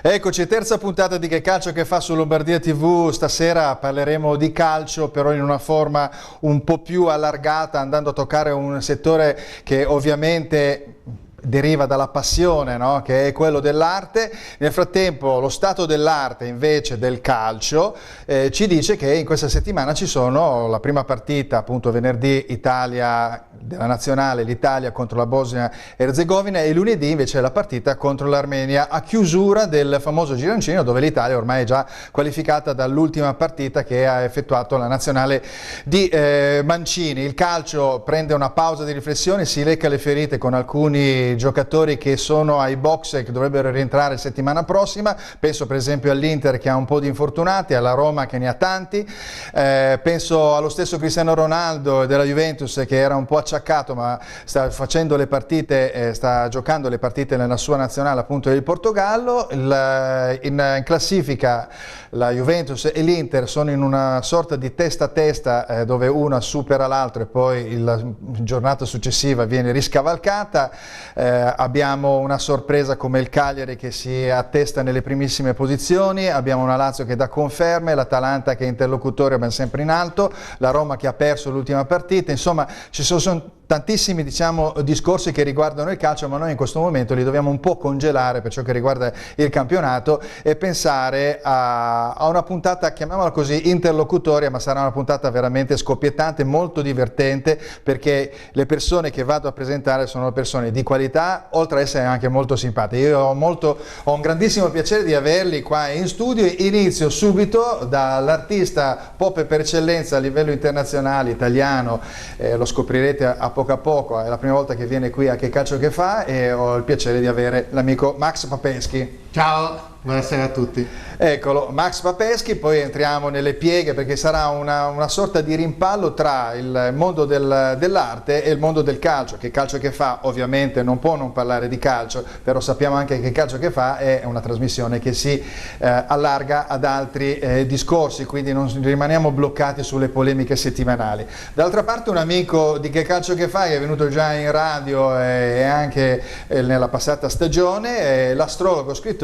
Eccoci, terza puntata di Che Calcio Che Fa su Lombardia TV. Stasera parleremo di calcio, però in una forma un po' più allargata, andando a toccare un settore che ovviamente deriva dalla passione, no? Che è quello dell'arte. Nel frattempo lo stato dell'arte invece del calcio ci dice che in questa settimana ci sono la prima partita, appunto venerdì, Italia della nazionale, l'Italia contro la Bosnia-Erzegovina, e lunedì invece la partita contro l'Armenia, a chiusura del famoso gironcino, dove l'Italia ormai è già qualificata dall'ultima partita che ha effettuato la nazionale di Mancini. Il calcio prende una pausa di riflessione, si lecca le ferite con alcuni giocatori che sono ai box e che dovrebbero rientrare settimana prossima. Penso per esempio all'Inter, che ha un po' di infortunati, alla Roma che ne ha tanti, penso allo stesso Cristiano Ronaldo della Juventus, che era un po' acciaccato ma sta facendo le partite, sta giocando le partite nella sua nazionale, appunto del Portogallo. In classifica la Juventus e l'Inter sono in una sorta di testa a testa, dove una supera l'altro e poi la giornata successiva viene riscavalcata. Abbiamo una sorpresa come il Cagliari che si attesta nelle primissime posizioni, abbiamo una Lazio che dà conferme, l'Atalanta che è interlocutore ma sempre in alto, la Roma che ha perso l'ultima partita. Insomma, ci sono tantissimi, diciamo, discorsi che riguardano il calcio, ma noi in questo momento li dobbiamo un po' congelare per ciò che riguarda il campionato e pensare a una puntata, chiamiamola così, interlocutoria, ma sarà una puntata veramente scoppiettante, molto divertente, perché le persone che vado a presentare sono persone di qualità, oltre ad essere anche molto simpatiche. Io ho un grandissimo piacere di averli qua in studio. Inizio subito dall'artista pop per eccellenza a livello internazionale italiano, lo scoprirete a poco, è la prima volta che viene qui a Che Calcio Che Fa, e ho il piacere di avere l'amico Max Papeschi. Ciao, buonasera a tutti. Eccolo, Max Papeschi. Poi entriamo nelle pieghe, perché sarà una sorta di rimpallo tra il mondo dell'arte e il mondo del calcio. Che Calcio Che Fa ovviamente non può non parlare di calcio, però sappiamo anche che Calcio Che Fa è una trasmissione che si allarga ad altri discorsi, quindi non rimaniamo bloccati sulle polemiche settimanali. D'altra parte un amico di Che Calcio Che Fa, che è venuto già in radio e anche nella passata stagione, è l'astrologo scrittore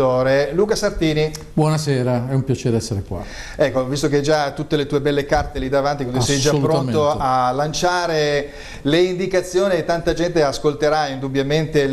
Luca Sartini. Buonasera, è un piacere essere qua. Ecco, visto che già tutte le tue belle carte lì davanti, quindi sei già pronto a lanciare le indicazioni, e tanta gente ascolterà indubbiamente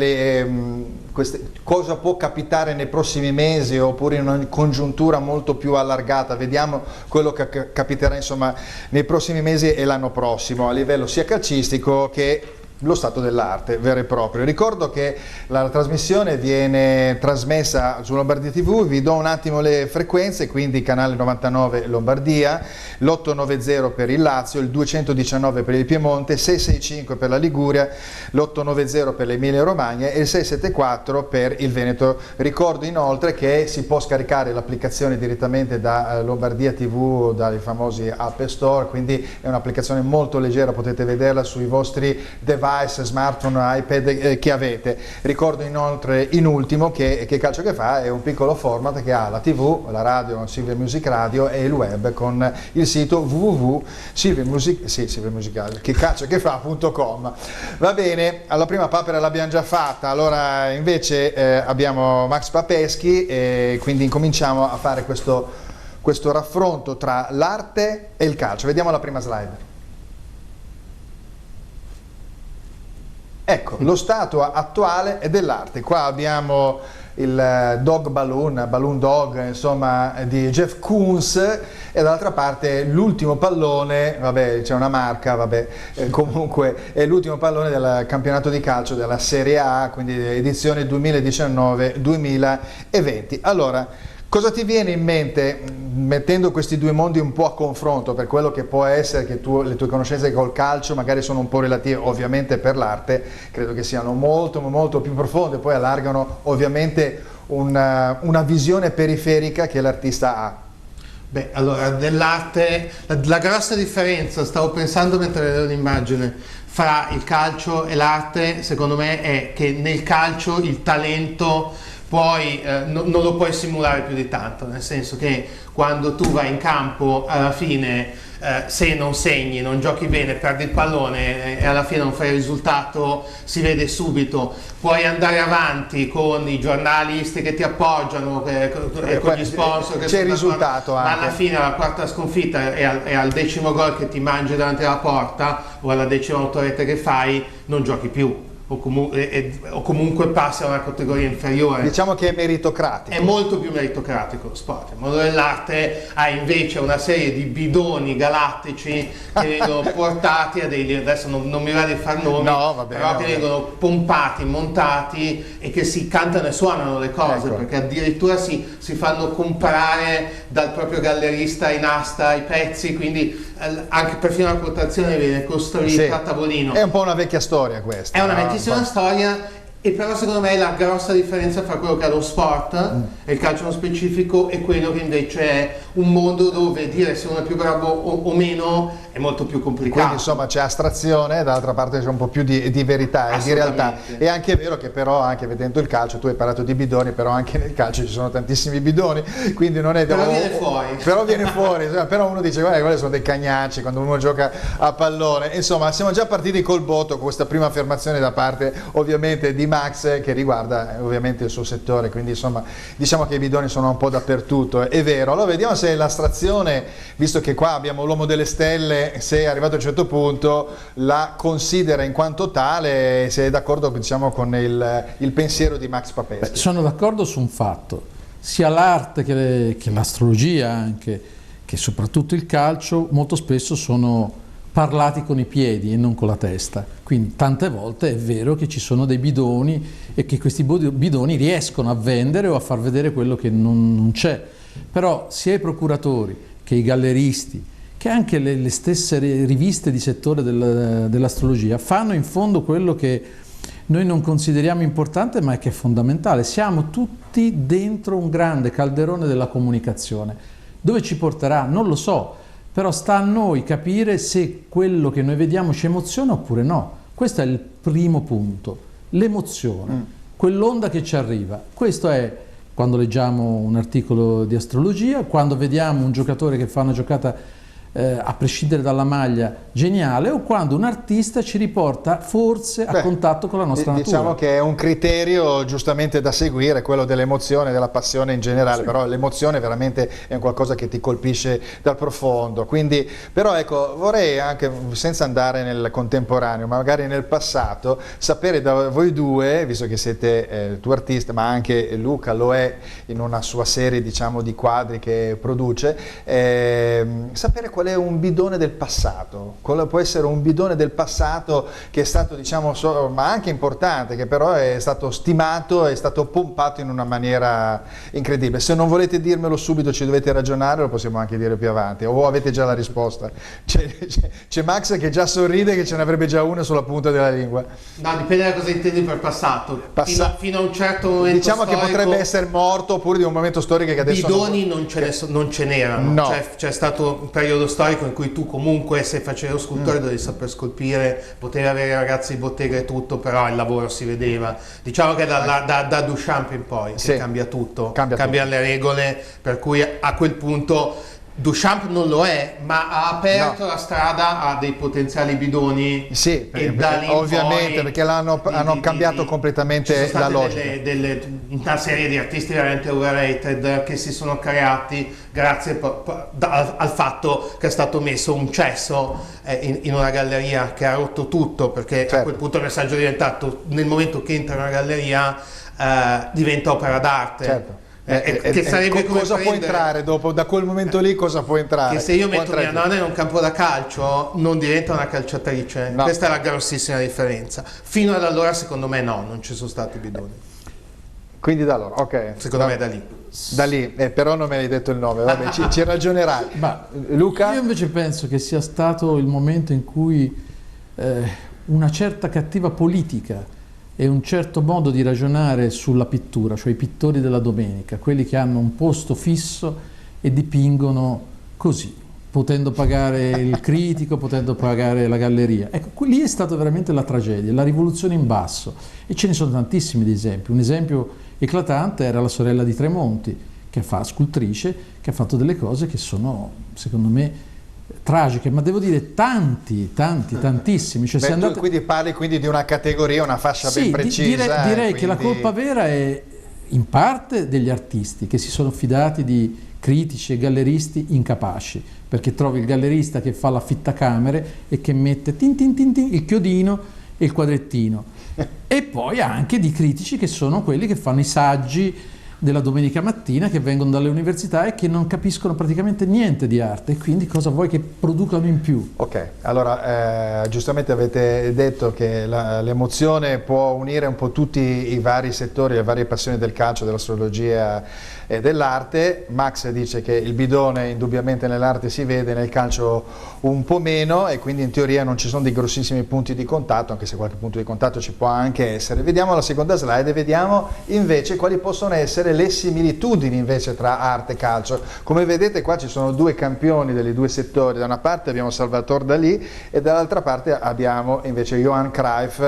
cosa può capitare nei prossimi mesi, oppure in una congiuntura molto più allargata. Vediamo quello che capiterà, insomma, nei prossimi mesi e l'anno prossimo, a livello sia calcistico che lo stato dell'arte vero e proprio. Ricordo che la trasmissione viene trasmessa su Lombardia TV, vi do un attimo le frequenze, quindi canale 99 Lombardia, l'890 per il Lazio, il 219 per il Piemonte, 665 per la Liguria, l'890 per l'Emilia Romagna e il 674 per il Veneto. Ricordo inoltre che si può scaricare l'applicazione direttamente da Lombardia TV, dai famosi App Store, quindi è un'applicazione molto leggera, potete vederla sui vostri device, smartphone, iPad che avete. Ricordo inoltre, in ultimo, che Calcio Che Fa è un piccolo format che ha la TV, la radio, Silvia Music Radio, e il web con il sito www.silviamusicale.com. Va bene, alla prima papera l'abbiamo già fatta, allora invece abbiamo Max Papeschi, e quindi incominciamo a fare questo raffronto tra l'arte e il calcio. Vediamo la prima slide. Ecco, lo stato attuale è dell'arte. Qua abbiamo il Dog Balloon Dog, insomma, di Jeff Koons, e dall'altra parte l'ultimo pallone, vabbè, c'è una marca, vabbè, comunque è l'ultimo pallone del campionato di calcio della Serie A, quindi edizione 2019-2020. Allora, cosa ti viene in mente mettendo questi due mondi un po' a confronto, per quello che può essere che le tue conoscenze col calcio magari sono un po' relative? Ovviamente per l'arte credo che siano molto molto più profonde, poi allargano ovviamente una visione periferica che l'artista ha. Beh, allora, dell'arte, la grossa differenza, stavo pensando mentre vedevo l'immagine, fra il calcio e l'arte, secondo me, è che nel calcio il talento poi non lo puoi simulare più di tanto, nel senso che quando tu vai in campo alla fine se non segni, non giochi bene, perdi il pallone e alla fine non fai il risultato, si vede subito. Puoi andare avanti con i giornalisti che ti appoggiano, e con gli sponsor che c'è il risultato ma anche. alla fine alla quarta sconfitta e al 10° gol che ti mangi davanti alla porta o alla 10ª autorete che fai, non giochi più. O comunque passi a una categoria inferiore. Diciamo che è meritocratico. È molto più meritocratico lo sport. Il mondo dell'arte ha invece una serie di bidoni galattici che vengono portati a dei, adesso non mi va di far nomi, però che vengono pompati, montati e che si cantano e suonano le cose, ecco. Perché addirittura si fanno comprare dal proprio gallerista in asta i pezzi, quindi anche perfino la quotazione viene costruita a tavolino. È un po' una vecchia storia questa. È una vecchissima storia, e però secondo me la grossa differenza fra quello che è lo sport e il calcio nello specifico e quello che invece è un mondo dove dire se uno è più bravo o meno è molto più complicato. Quindi insomma c'è astrazione, dall'altra parte c'è un po' più di verità e di realtà. È anche vero che però anche vedendo il calcio, tu hai parlato di bidoni, però anche nel calcio ci sono tantissimi bidoni, quindi non è... Però viene fuori. Però viene fuori, però uno dice guarda, quelli sono dei cagnacci quando uno gioca a pallone. Insomma siamo già partiti col botto con questa prima affermazione da parte ovviamente di Max che riguarda ovviamente il suo settore, quindi insomma diciamo che i bidoni sono un po' dappertutto, è vero. Allora vediamo se l'astrazione, visto che qua abbiamo l'uomo delle stelle, se arrivato a un certo punto la considera in quanto tale, se è d'accordo diciamo con il pensiero di Max Papeschi. Sono d'accordo su un fatto, sia l'arte che l'astrologia anche, che soprattutto il calcio molto spesso sono parlati con i piedi e non con la testa, quindi tante volte è vero che ci sono dei bidoni e che questi bidoni riescono a vendere o a far vedere quello che non c'è, però sia i procuratori che i galleristi che anche le stesse riviste di settore dell'astrologia fanno in fondo quello che noi non consideriamo importante ma che è fondamentale. Siamo tutti dentro un grande calderone della comunicazione. Dove ci porterà? Non lo so. Però sta a noi capire se quello che noi vediamo ci emoziona oppure no. Questo è il primo punto, l'emozione, quell'onda che ci arriva. Questo è quando leggiamo un articolo di astrologia, quando vediamo un giocatore che fa una giocata a prescindere dalla maglia geniale, o quando un artista ci riporta forse a contatto con la nostra natura. Diciamo che è un criterio giustamente da seguire, quello dell'emozione, della passione in generale, sì. Però l'emozione veramente è qualcosa che ti colpisce dal profondo. Quindi, però ecco, vorrei anche, senza andare nel contemporaneo, ma magari nel passato, sapere da voi due, visto che siete tu artista, ma anche Luca lo è in una sua serie diciamo di quadri che produce, sapere qual è un bidone del passato, quale può essere un bidone del passato che è stato diciamo ma anche importante, che però è stato stimato, è stato pompato in una maniera incredibile. Se non volete dirmelo subito, ci dovete ragionare, lo possiamo anche dire più avanti, o avete già la risposta. C'è Max che già sorride, che ce ne avrebbe già una sulla punta della lingua. No, dipende da cosa intendi per passato. Fino a un certo momento diciamo storico, che potrebbe essere morto oppure di un momento storico che adesso bidoni non ce n'erano, no. C'è stato un periodo storico in cui tu comunque, se facevi lo scultore, dovevi saper scolpire, potevi avere ragazzi di bottega e tutto, però il lavoro si vedeva. Diciamo che da Duchamp in poi che cambia tutto, cambia le regole, per cui a quel punto Duchamp non lo è, ma ha aperto la strada a dei potenziali bidoni. Sì, e da lì ovviamente, poi hanno cambiato completamente la logica. Una serie di artisti veramente overrated che si sono creati grazie al fatto che è stato messo un cesso in una galleria che ha rotto tutto, perché certo. A quel punto il messaggio è diventato, nel momento che entra in una galleria diventa opera d'arte. Certo. Che sarebbe come cosa può entrare dopo, da quel momento lì cosa può entrare? Che se io metto mia nonna in un campo da calcio non diventa una calciatrice, no. Questa è la grossissima differenza. Fino ad allora secondo me non ci sono stati bidoni. Quindi da allora, ok. Secondo me è da lì. Da lì, però non me l'hai detto il nome, vabbè, ci ragionerai. Ma Luca? Io invece penso che sia stato il momento in cui una certa cattiva politica e un certo modo di ragionare sulla pittura, cioè i pittori della domenica, quelli che hanno un posto fisso e dipingono così, potendo pagare il critico, potendo pagare la galleria. Ecco, lì è stata veramente la tragedia, la rivoluzione in basso, e ce ne sono tantissimi di esempi. Un esempio eclatante era la sorella di Tremonti, che fa scultrice, che ha fatto delle cose che sono, secondo me, tragiche, ma devo dire tantissimi. Cioè, Beh, tu quindi parli quindi di una categoria, una fascia ben precisa. Direi quindi... che la colpa vera è in parte degli artisti che si sono fidati di critici e galleristi incapaci, perché trovi il gallerista che fa la fittacamere e che mette tin tin tin tin, il chiodino e il quadrettino, e poi anche di critici che sono quelli che fanno i saggi della domenica mattina, che vengono dalle università e che non capiscono praticamente niente di arte, e quindi cosa vuoi che producano in più? Ok, allora giustamente avete detto che l'emozione può unire un po' tutti i vari settori, le varie passioni del calcio, dell'astrologia e dell'arte. Max dice che il bidone indubbiamente nell'arte si vede, nel calcio un po' meno, e quindi in teoria non ci sono dei grossissimi punti di contatto, anche se qualche punto di contatto ci può anche essere. Vediamo la seconda slide e vediamo invece quali possono essere le similitudini invece tra arte e calcio. Come vedete qua ci sono due campioni dei due settori, da una parte abbiamo Salvatore Dalì e dall'altra parte abbiamo invece Johan Cruyff,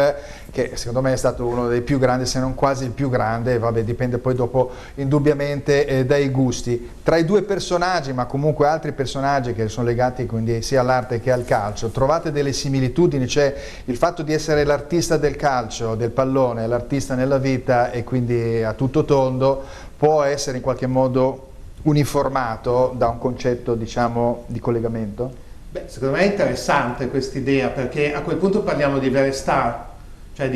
che secondo me è stato uno dei più grandi, se non quasi il più grande, vabbè, dipende poi dopo indubbiamente dai gusti. Tra i due personaggi, ma comunque altri personaggi che sono legati quindi sia all'arte che al calcio, trovate delle similitudini? C'è il fatto di essere l'artista del calcio, del pallone, l'artista nella vita e quindi a tutto tondo, può essere in qualche modo uniformato da un concetto, diciamo, di collegamento? Beh, secondo me è interessante questa idea, perché a quel punto parliamo di vere star, cioè,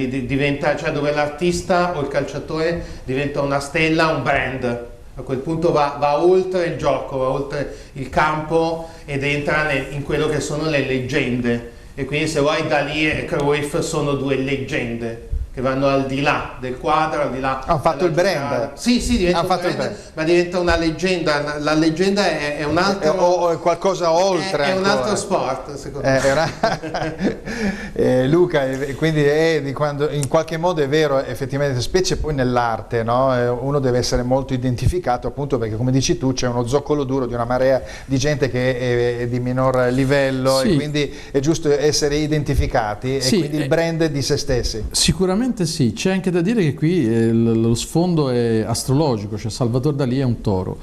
cioè dove l'artista o il calciatore diventa una stella, un brand. A quel punto va oltre il gioco, va oltre il campo ed entra in quello che sono le leggende. E quindi se vuoi Dalì e Cruyff sono due leggende che vanno al di là del quadro, al di là. Hanno fatto il brand. Sì, diventa un brand, ma diventa una leggenda. La leggenda è un altro. O qualcosa oltre. È un altro sport, secondo me. Luca, quindi in qualche modo è vero, effettivamente, specie poi nell'arte, no? Uno deve essere molto identificato, appunto perché, come dici tu, c'è uno zoccolo duro di una marea di gente che è di minor livello, sì. E quindi è giusto essere identificati, sì, e quindi il brand di se stessi. Sicuramente sì, c'è anche da dire che qui lo sfondo è astrologico, cioè Salvatore Dalì è un toro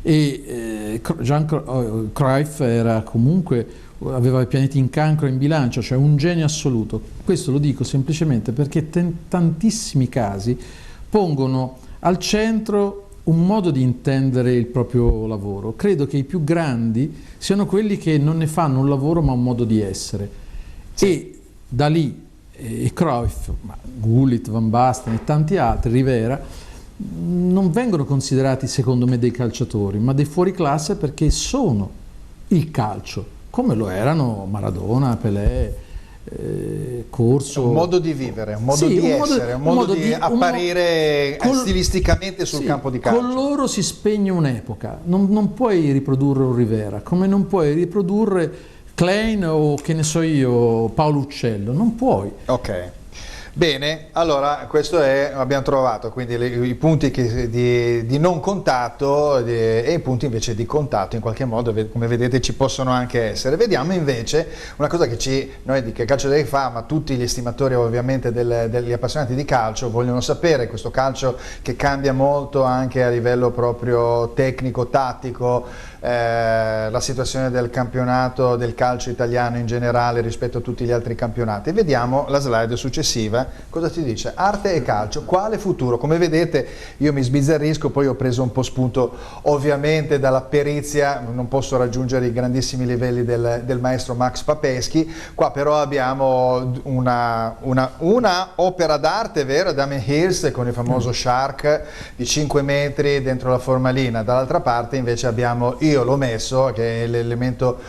e Johan Cruyff era comunque, aveva i pianeti in Cancro e in Bilancia, cioè un genio assoluto. Questo lo dico semplicemente perché tantissimi casi pongono al centro un modo di intendere il proprio lavoro. Credo che i più grandi siano quelli che non ne fanno un lavoro ma un modo di essere, sì. E Dalì e Cruyff, Gullit, Van Basten e tanti altri, Rivera, non vengono considerati secondo me dei calciatori, ma dei fuoriclasse perché sono il calcio, come lo erano Maradona, Pelé, Corso. Un modo di vivere, un modo, sì, di essere, un modo di apparire stilisticamente sul, sì, campo di calcio. Con loro si spegne un'epoca, non puoi riprodurre un Rivera, come non puoi riprodurre Klein o che ne so io, Paolo Uccello, non puoi. Ok, bene, allora questo abbiamo trovato quindi i punti di non contatto e i punti invece di contatto, in qualche modo, come vedete, ci possono anche essere. Vediamo invece una cosa che noi di Che Calcio Day fa, ma tutti gli estimatori ovviamente degli appassionati di calcio vogliono sapere, questo calcio che cambia molto anche a livello proprio tecnico, tattico, la situazione del campionato del calcio italiano in generale rispetto a tutti gli altri campionati. Vediamo la slide successiva, cosa ti dice? Arte e calcio, quale futuro? Come vedete io mi sbizzarrisco, poi ho preso un po' spunto ovviamente dalla perizia, non posso raggiungere i grandissimi livelli del maestro Max Papeschi. Qua però abbiamo una opera d'arte, vero? Damien Hirst con il famoso Shark di 5 metri dentro la formalina, dall'altra parte invece abbiamo, io l'ho messo, che è l'elemento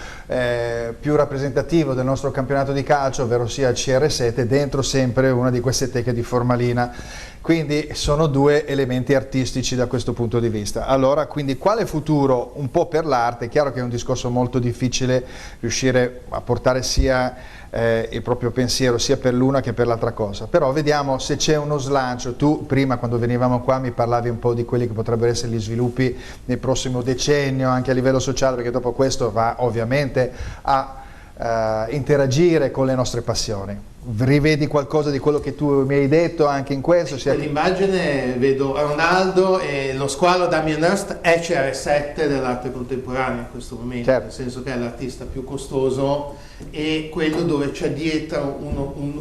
più rappresentativo del nostro campionato di calcio, ovvero sia il CR7, dentro sempre una di queste teche di formalina. Quindi sono due elementi artistici da questo punto di vista. Allora, quindi quale futuro un po' per l'arte? È chiaro che è un discorso molto difficile riuscire a portare sia il proprio pensiero sia per l'una che per l'altra cosa, però vediamo se c'è uno slancio. Tu prima, quando venivamo qua, mi parlavi un po' di quelli che potrebbero essere gli sviluppi nel prossimo decennio anche a livello sociale, perché dopo questo va ovviamente a interagire con le nostre passioni. Rivedi qualcosa di quello che tu mi hai detto anche in questo? Nell'immagine vedo Ronaldo e lo squalo Damien Hirst è CR7 dell'arte contemporanea in questo momento, certo. Nel senso che è l'artista più costoso e quello dove c'è dietro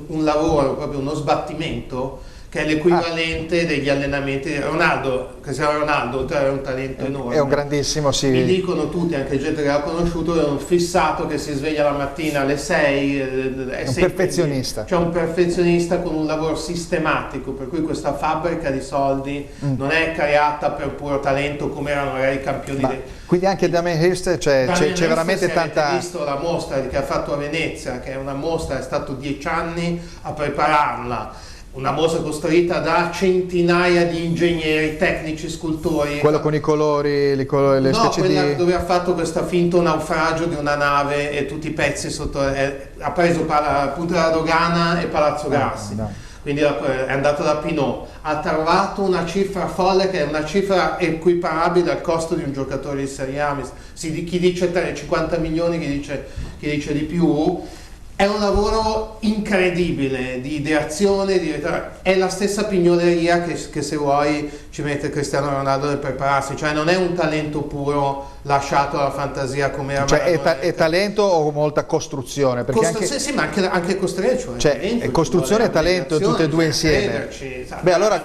un lavoro, proprio uno sbattimento che è l'equivalente degli allenamenti di Ronaldo, che sia Ronaldo, oltre ad avere un talento enorme. È un grandissimo, sì. Mi dicono tutti, anche gente che l'ha conosciuto, è un fissato che si sveglia la mattina alle 6. È un perfezionista. Cioè un perfezionista con un lavoro sistematico, per cui questa fabbrica di soldi non è creata per puro talento come erano magari i campioni del... Quindi anche Damien Hirst, c'è veramente tanta... Avete visto la mostra che ha fatto a Venezia, che è una mostra, è stato 10 anni a prepararla. Una mostra costruita da centinaia di ingegneri, tecnici, scultori. Quello con i colori, le specie di... dove ha fatto questo finto naufragio di una nave e tutti i pezzi sotto... ha preso Punta della Dogana e Palazzo Grassi. No. Quindi è andato da Pinot. Ha trovato una cifra folle che è una cifra equiparabile al costo di un giocatore di Serie A. Chi dice 50 milioni, chi dice di più. È un lavoro incredibile di ideazione, è la stessa pignoleria che se vuoi ci mette Cristiano Ronaldo nel prepararsi, cioè non è un talento puro lasciato alla fantasia come era. Cioè è talento o molta costruzione? Perché sì, ma anche costruire, cioè costruzione e talento tutte e due insieme. Beh, allora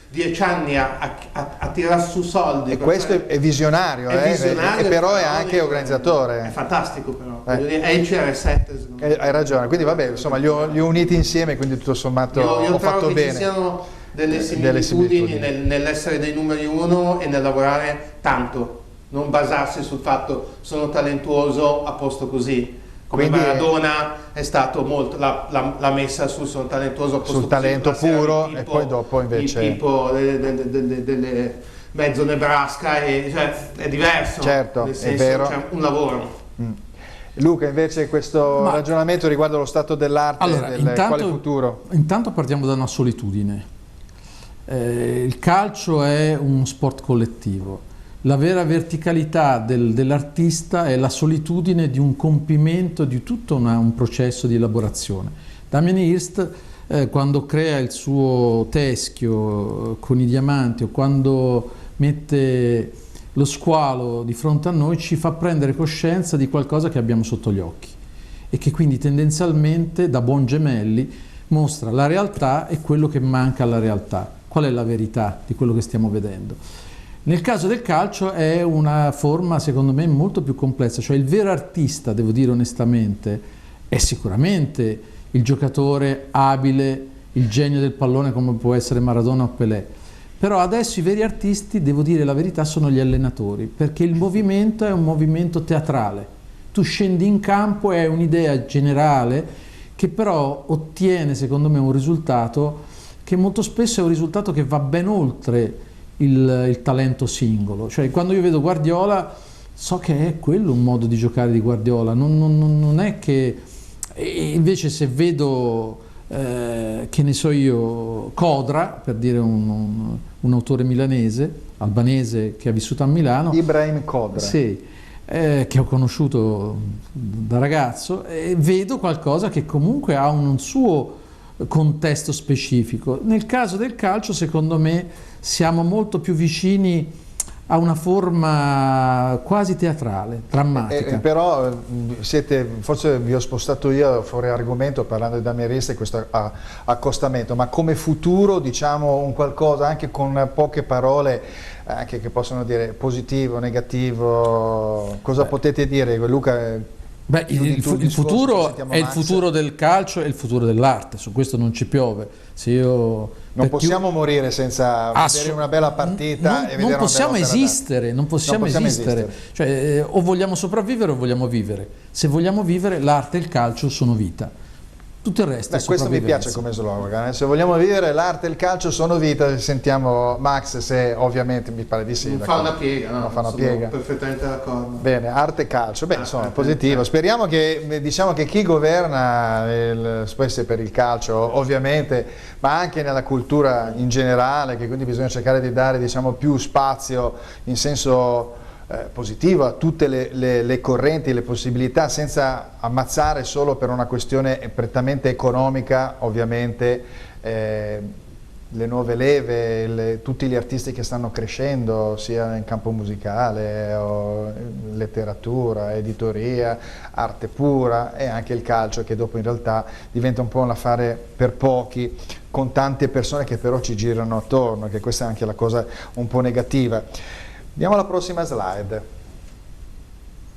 10 anni a tirare su soldi. E questo è visionario, e però è anche organizzatore. È fantastico però, è il CR7. Hai ragione, quindi vabbè, insomma li ho uniti insieme, quindi tutto sommato ho fatto bene. Ci siano delle similitudini nell'essere dei numeri uno e nel lavorare tanto, non basarsi sul fatto sono talentuoso a posto così. Come Maradona è stato molto, l'ha messa sono talentuoso sul talento puro, e poi dopo invece il tipo delle mezzo Nebraska, cioè è diverso, certo, nel senso, è vero. C'è un lavoro. Luca, invece questo ragionamento riguardo lo stato dell'arte, quale futuro? Intanto partiamo da una solitudine. Il calcio è uno sport collettivo. La vera verticalità dell'artista è la solitudine di un compimento di tutto un processo di elaborazione. Damien Hirst, quando crea il suo teschio con i diamanti o quando mette lo squalo di fronte a noi, ci fa prendere coscienza di qualcosa che abbiamo sotto gli occhi e che quindi tendenzialmente, da buon gemelli, mostra la realtà e quello che manca alla realtà. Qual è la verità di quello che stiamo vedendo? Nel caso del calcio è una forma, secondo me, molto più complessa, cioè il vero artista, devo dire onestamente, è sicuramente il giocatore abile, il genio del pallone come può essere Maradona o Pelé, però adesso i veri artisti, devo dire la verità, sono gli allenatori, perché il movimento è un movimento teatrale. Tu scendi in campo e hai un'idea generale che però ottiene, secondo me, un risultato che molto spesso è un risultato che va ben oltre il talento singolo. Cioè, quando io vedo Guardiola so che è quello un modo di giocare di Guardiola, non è che... E invece se vedo che ne so io, Codra, per dire un autore milanese, albanese che ha vissuto a Milano, Ibrahim Codra, sì, che ho conosciuto da ragazzo, e vedo qualcosa che comunque ha un suo contesto specifico. Nel caso del calcio, secondo me, siamo molto più vicini a una forma quasi teatrale, drammatica. Però forse vi ho spostato io fuori argomento parlando di Damien Hirst e questo accostamento, ma come futuro, diciamo, un qualcosa anche con poche parole, anche che possono dire positivo, negativo, cosa potete dire, Luca? Beh, il futuro è il futuro del calcio e il futuro dell'arte, su questo non ci piove. Se io non possiamo morire senza vedere una bella partita e vedere non possiamo esistere, non possiamo esistere. Cioè, o vogliamo sopravvivere o vogliamo vivere. Se vogliamo vivere, l'arte e il calcio sono vita. Tutto il resto è questo mi piace come slogan, se vogliamo vivere l'arte e il calcio sono vita. Sentiamo Max, se ovviamente mi pare di sì. Non fa una piega, no? Non fa una piega. Perfettamente d'accordo. Bene, arte e calcio, beh, insomma, positivo. Speriamo che, diciamo, che chi governa spesso per il calcio, ovviamente, ma anche nella cultura in generale, che quindi bisogna cercare di dare, diciamo, più spazio in senso positivo a tutte le correnti, le possibilità, senza ammazzare solo per una questione prettamente economica, ovviamente, le nuove leve, tutti gli artisti che stanno crescendo sia in campo musicale, o letteratura, editoria, arte pura, e anche il calcio, che dopo in realtà diventa un po' un affare per pochi, con tante persone che però ci girano attorno, che questa è anche la cosa un po' negativa. Andiamo alla prossima slide.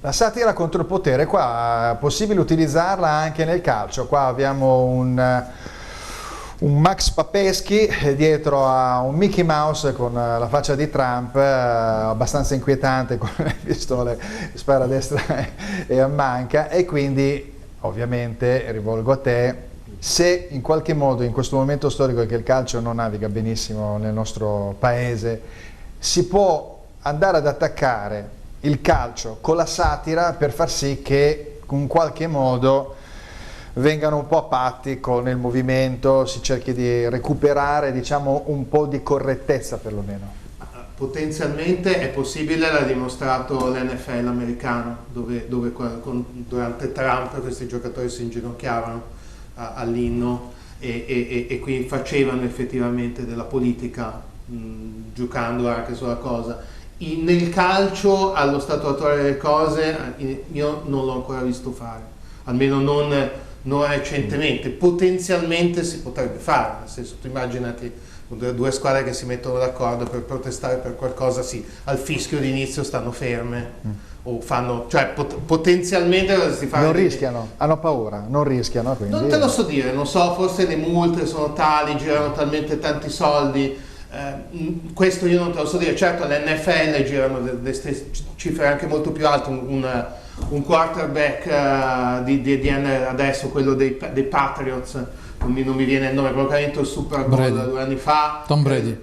La satira contro il potere, qua è possibile utilizzarla anche nel calcio. Qua abbiamo un Max Papeschi dietro a un Mickey Mouse con la faccia di Trump, abbastanza inquietante, con le pistole, spara a destra e a manca, e quindi ovviamente rivolgo a te: se in qualche modo in questo momento storico che il calcio non naviga benissimo nel nostro paese, si può andare ad attaccare il calcio con la satira per far sì che in qualche modo vengano un po' a patti con il movimento, si cerchi di recuperare, diciamo, un po' di correttezza perlomeno. Potenzialmente è possibile, l'ha dimostrato l'NFL americano, dove durante Trump questi giocatori si inginocchiavano all'inno e quindi facevano effettivamente della politica, giocando anche sulla cosa. Nel calcio, allo stato attuale delle cose, io non l'ho ancora visto fare, almeno non recentemente. Potenzialmente si potrebbe fare, nel senso, tu immaginati due squadre che si mettono d'accordo per protestare per qualcosa, sì, al fischio d'inizio stanno ferme, o fanno, cioè potenzialmente si fa. Non rischiano, hanno paura, non rischiano, quindi. Non te lo so dire, non so, forse le multe sono tali, girano talmente tanti soldi. Questo io non te lo so dire. Certo, l'NFL girano delle cifre anche molto più alte. Un quarterback adesso, quello dei Patriots, non mi viene il nome, però che ha vinto il Super Bowl 2 anni fa, Tom Brady,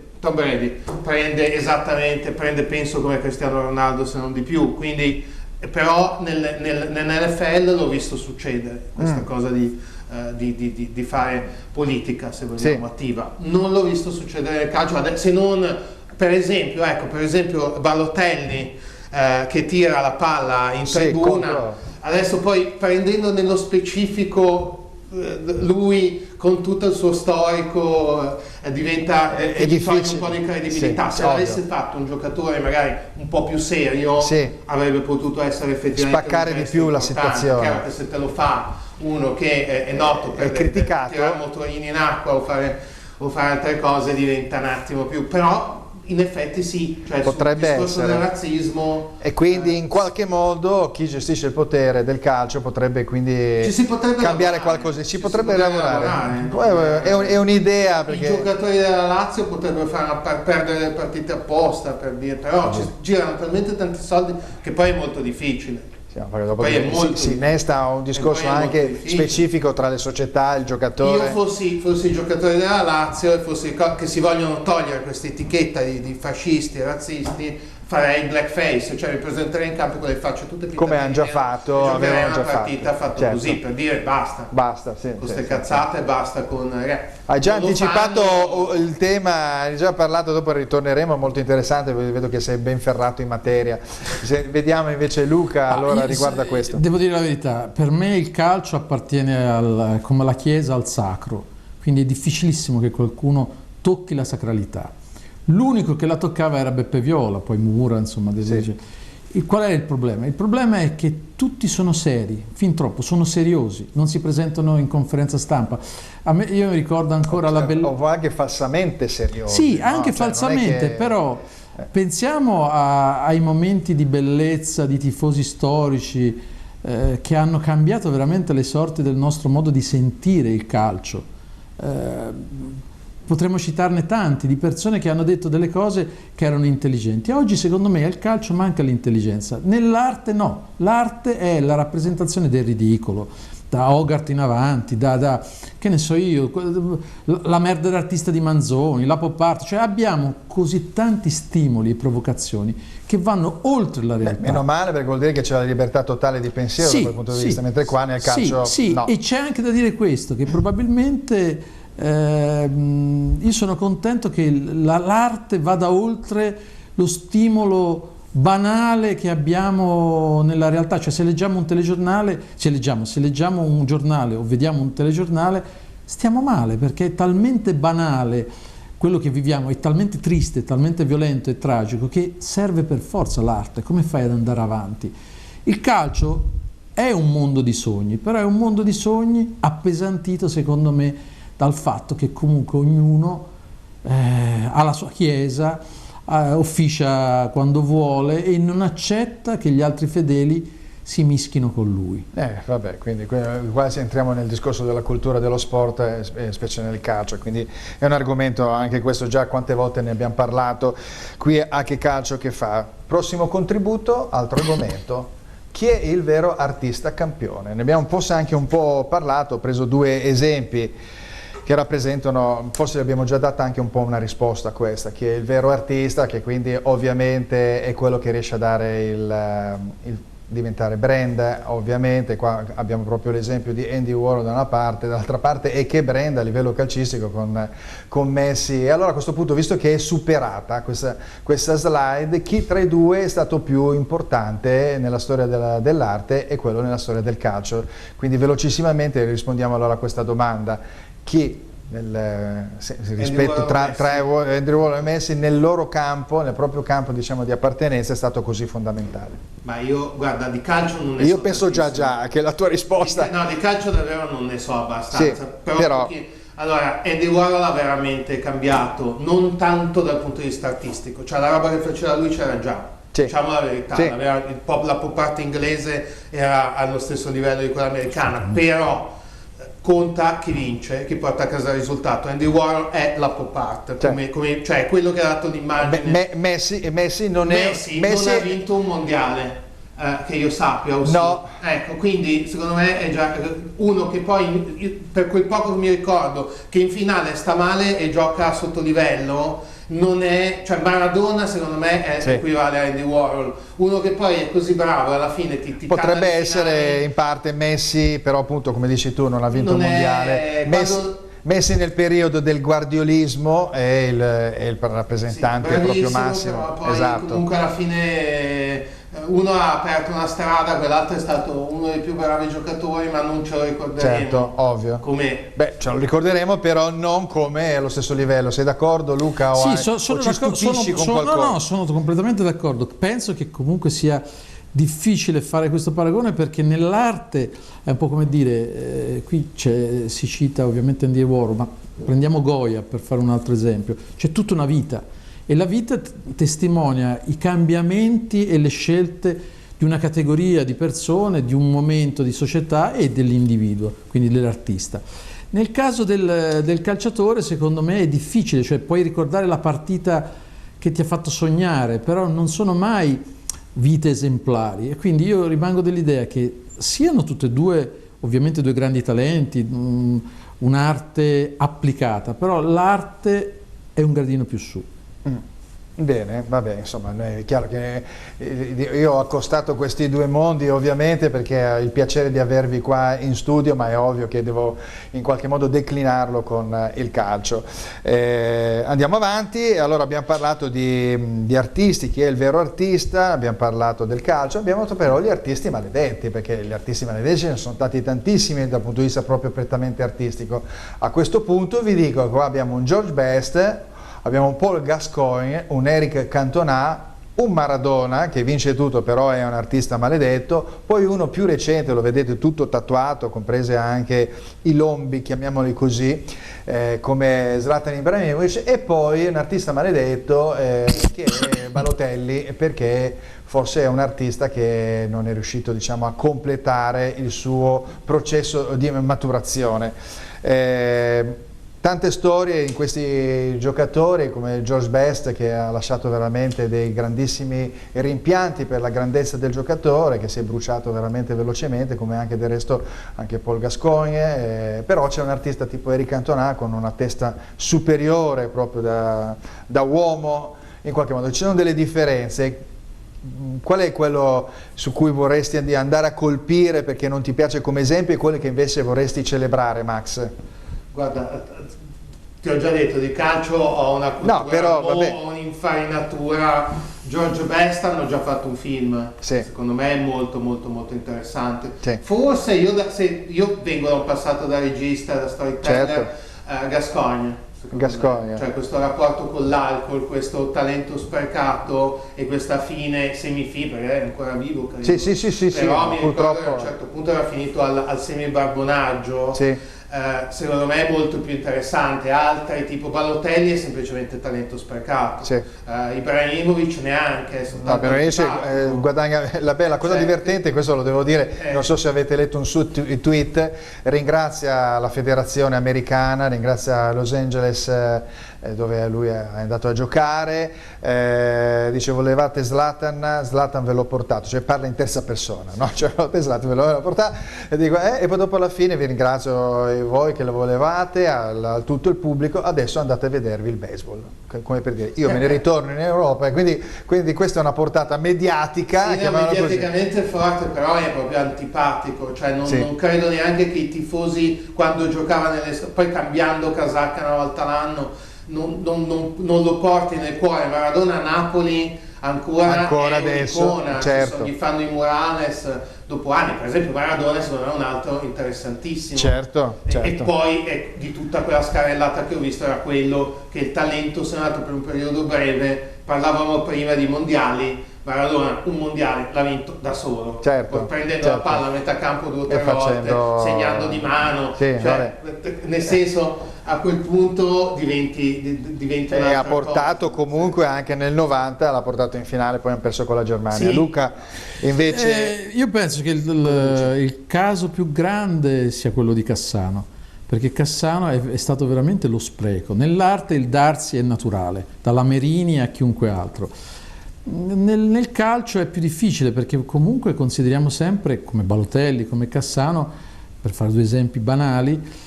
prende penso come Cristiano Ronaldo, se non di più, quindi, però nell'NFL l'ho visto succedere questa cosa di fare politica, se vogliamo, attiva. Non l'ho visto succedere nel calcio, se non per esempio Balotelli, che tira la palla in tribuna. Adesso poi, prendendo nello specifico lui con tutto il suo storico, diventa gli toglie un po' di credibilità. Se l'avesse fatto un giocatore magari un po' più serio, avrebbe potuto essere effettivamente spaccare di più la situazione. Chiaro che se te lo fa uno che è noto per tirare motorini in acqua o fare altre cose, diventa un attimo più, però in effetti sì, cioè potrebbe sul discorso essere del razzismo, e quindi in qualche modo chi gestisce il potere del calcio potrebbe quindi cambiare qualcosa, ci potrebbe lavorare. È un'idea, perché i giocatori della Lazio potrebbero perdere le partite apposta, per dire, però girano talmente tanti soldi che poi è molto difficile. Dopo si innesta un discorso anche specifico tra le società e il giocatore. Io fossi i giocatori della Lazio e che si vogliono togliere questa etichetta di fascisti e razzisti, farei il blackface, cioè mi presenterei in campo con le facce tutte pintate, come hanno già fatto, avevano già partita fatto così, per dire basta queste cazzate, basta con hai già anticipato il tema, hai già parlato, dopo ritorneremo, molto interessante, vedo che sei ben ferrato in materia. Vediamo invece Luca allora riguardo a questo. Devo dire la verità, per me il calcio appartiene come la Chiesa al sacro, quindi è difficilissimo che qualcuno tocchi la sacralità. L'unico che la toccava era Beppe Viola, poi Mura, insomma. Qual è il problema? Il problema è che tutti sono seri, fin troppo, sono seriosi, non si presentano in conferenza stampa. Io mi ricordo ancora la bellezza. O anche falsamente seriosi. Sì, anche falsamente, però pensiamo ai momenti di bellezza di tifosi storici che hanno cambiato veramente le sorti del nostro modo di sentire il calcio. Potremmo citarne tanti, di persone che hanno detto delle cose che erano intelligenti. Oggi secondo me al calcio manca l'intelligenza, nell'arte no, l'arte è la rappresentazione del ridicolo, da Hogarth in avanti, che ne so io, la merda d'artista di Manzoni, la pop art, cioè abbiamo così tanti stimoli e provocazioni che vanno oltre la realtà. Meno male, perché vuol dire che c'è la libertà totale di pensiero da quel punto di vista, mentre qua nel calcio no. E c'è anche da dire questo, che probabilmente io sono contento che l'arte vada oltre lo stimolo banale che abbiamo nella realtà. Cioè, se leggiamo un telegiornale, se leggiamo un giornale o vediamo un telegiornale, stiamo male, perché è talmente banale quello che viviamo, è talmente triste, talmente violento e tragico, che serve per forza l'arte. Come fai ad andare avanti? Il calcio è un mondo di sogni, però è un mondo di sogni appesantito, secondo me, dal fatto che comunque ognuno ha la sua chiesa, officia quando vuole e non accetta che gli altri fedeli si mischino con lui. Vabbè, quindi quasi entriamo nel discorso della cultura dello sport, specie nel calcio, quindi è un argomento, anche questo già quante volte ne abbiamo parlato qui a Che Calcio Che Fa. Prossimo contributo, altro argomento. Chi è il vero artista campione? Ne abbiamo forse anche un po' parlato, ho preso due esempi che rappresentano, forse abbiamo già dato anche un po' una risposta a questa, chi è il vero artista, che quindi ovviamente è quello che riesce a dare il diventare brand. Ovviamente qua abbiamo proprio l'esempio di Andy Warhol da una parte, dall'altra parte è che brand a livello calcistico con Messi. E allora a questo punto, visto che è superata questa slide, chi tra i due è stato più importante nella storia dell'arte e quello nella storia del calcio? Quindi velocissimamente rispondiamo allora a questa domanda: chi rispetto tra Andrew Warhol e Messi nel loro campo, nel proprio campo, diciamo, di appartenenza, è stato così fondamentale? Ma io, guarda, di calcio non ne so. Io penso già che la tua risposta... No, di calcio davvero non ne so abbastanza. Sì, però... Allora, Andy Warhol ha veramente cambiato, non tanto dal punto di vista artistico, cioè la roba che faceva lui c'era già. Sì. Diciamo la verità, sì. La pop art inglese era allo stesso livello di quella americana, però conta chi vince, chi porta a casa il risultato. Andy Warhol è la pop art, cioè quello che ha dato l'immagine. Messi non ha vinto un mondiale, che io sappia. No. Ecco, quindi secondo me è già uno che poi, per quel poco che mi ricordo, che in finale sta male e gioca a sottolivello. Non è, cioè Maradona secondo me è equivale a Andy Warhol, uno che poi è così bravo alla fine ti potrebbe essere in parte Messi, però appunto come dici tu non ha vinto il mondiale. Messi nel periodo del guardiolismo è il rappresentante proprio massimo, però poi esatto. Comunque alla fine uno ha aperto una strada, quell'altro è stato uno dei più bravi giocatori, ma non ce lo ricorderemo. Certo, ovvio. Com'è? Beh, ce lo ricorderemo, però non come allo stesso livello. Sei d'accordo, Luca? Sì, sono completamente d'accordo. Penso che comunque sia difficile fare questo paragone, perché nell'arte è un po' come dire, qui si cita ovviamente Andy Warhol, ma prendiamo Goya per fare un altro esempio. C'è tutta una vita. E la vita testimonia i cambiamenti e le scelte di una categoria di persone, di un momento di società e dell'individuo, quindi dell'artista. Nel caso del calciatore, secondo me è difficile, cioè puoi ricordare la partita che ti ha fatto sognare, però non sono mai vite esemplari, e quindi io rimango dell'idea che siano tutte e due ovviamente due grandi talenti, un'arte applicata, però l'arte è un gradino più su. Bene, vabbè, insomma, è chiaro che io ho accostato questi due mondi ovviamente perché ho il piacere di avervi qua in studio, ma è ovvio che devo in qualche modo declinarlo con il calcio. Andiamo avanti. Allora abbiamo parlato di artisti, chi è il vero artista, abbiamo parlato del calcio, abbiamo detto però gli artisti maledetti, perché gli artisti maledetti ce ne sono stati tantissimi dal punto di vista proprio prettamente artistico. A questo punto vi dico che qua abbiamo un George Best, abbiamo un Paul Gascoigne, un Eric Cantona, un Maradona che vince tutto però è un artista maledetto, poi uno più recente, lo vedete tutto tatuato, comprese anche i lombi, chiamiamoli così, come Zlatan Ibrahimovic, e poi un artista maledetto che è Balotelli, perché forse è un artista che non è riuscito, diciamo, a completare il suo processo di maturazione. Tante storie in questi giocatori come George Best, che ha lasciato veramente dei grandissimi rimpianti per la grandezza del giocatore, che si è bruciato veramente velocemente, come anche del resto anche Paul Gascoigne, però c'è un artista tipo Eric Cantona con una testa superiore proprio da uomo, in qualche modo. Ci sono delle differenze. Qual è quello su cui vorresti andare a colpire perché non ti piace come esempio e quello che invece vorresti celebrare, Max? Guarda, ti ho già detto, di calcio ho una cultura, No, però, ho vabbè. un'infarinatura. George Best hanno già fatto un film, Sì. secondo me è molto molto molto interessante. Sì. Forse io vengo da un passato da regista, da storyteller, Certo. Gascogne. Gascogne. Cioè questo rapporto con l'alcol, questo talento sprecato e questa fine semifine, perché è ancora vivo, credo. Sì, Però mi ricordo purtroppo. che a un certo punto era finito al semibarbonaggio. Sì. Secondo me è molto più interessante. Altri tipo Balotelli è semplicemente talento sprecato. Sì. Ibrahimovic neanche, è No, soltanto però invece antipatico. guadagna la cosa Cioè, divertente, questo lo devo dire, non so se avete letto un suo tweet, ringrazia la federazione americana, ringrazia Los Angeles dove lui è andato a giocare, dice volevate Zlatan ve l'ho portato, cioè parla in terza persona, no? Cioè volevate Zlatan ve l'ho portato e dico e poi dopo alla fine vi ringrazio voi che lo volevate, a tutto il pubblico, adesso andate a vedervi il baseball, come per dire io me ne ritorno in Europa, e quindi questa è una portata mediatica. Sì, mediaticamente forte, però è proprio antipatico, cioè non credo neanche che i tifosi quando giocava poi cambiando casacca una volta l'anno non lo porti nel cuore. Maradona a Napoli ancora è adesso, un'icona, certo. gli fanno i murales dopo anni, per esempio Maradona secondo me è un altro interessantissimo. Certo. E poi di tutta quella scarrellata che ho visto era quello che il talento sia nato per un periodo breve. Parlavamo prima di mondiali, Maradona un mondiale l'ha vinto da solo, certo, prendendo la palla a metà campo 2 o 3 volte, segnando di mano, nel senso a quel punto diventi e ha portato cosa. Comunque anche nel 90 l'ha portato in finale, poi hanno perso con la Germania. Sì. Luca invece io penso che il caso più grande sia quello di Cassano, perché Cassano è stato veramente lo spreco. Nell'arte il darsi è naturale, dalla Merini a chiunque altro. Nel calcio è più difficile, perché comunque consideriamo sempre, come Balotelli, come Cassano, per fare due esempi banali,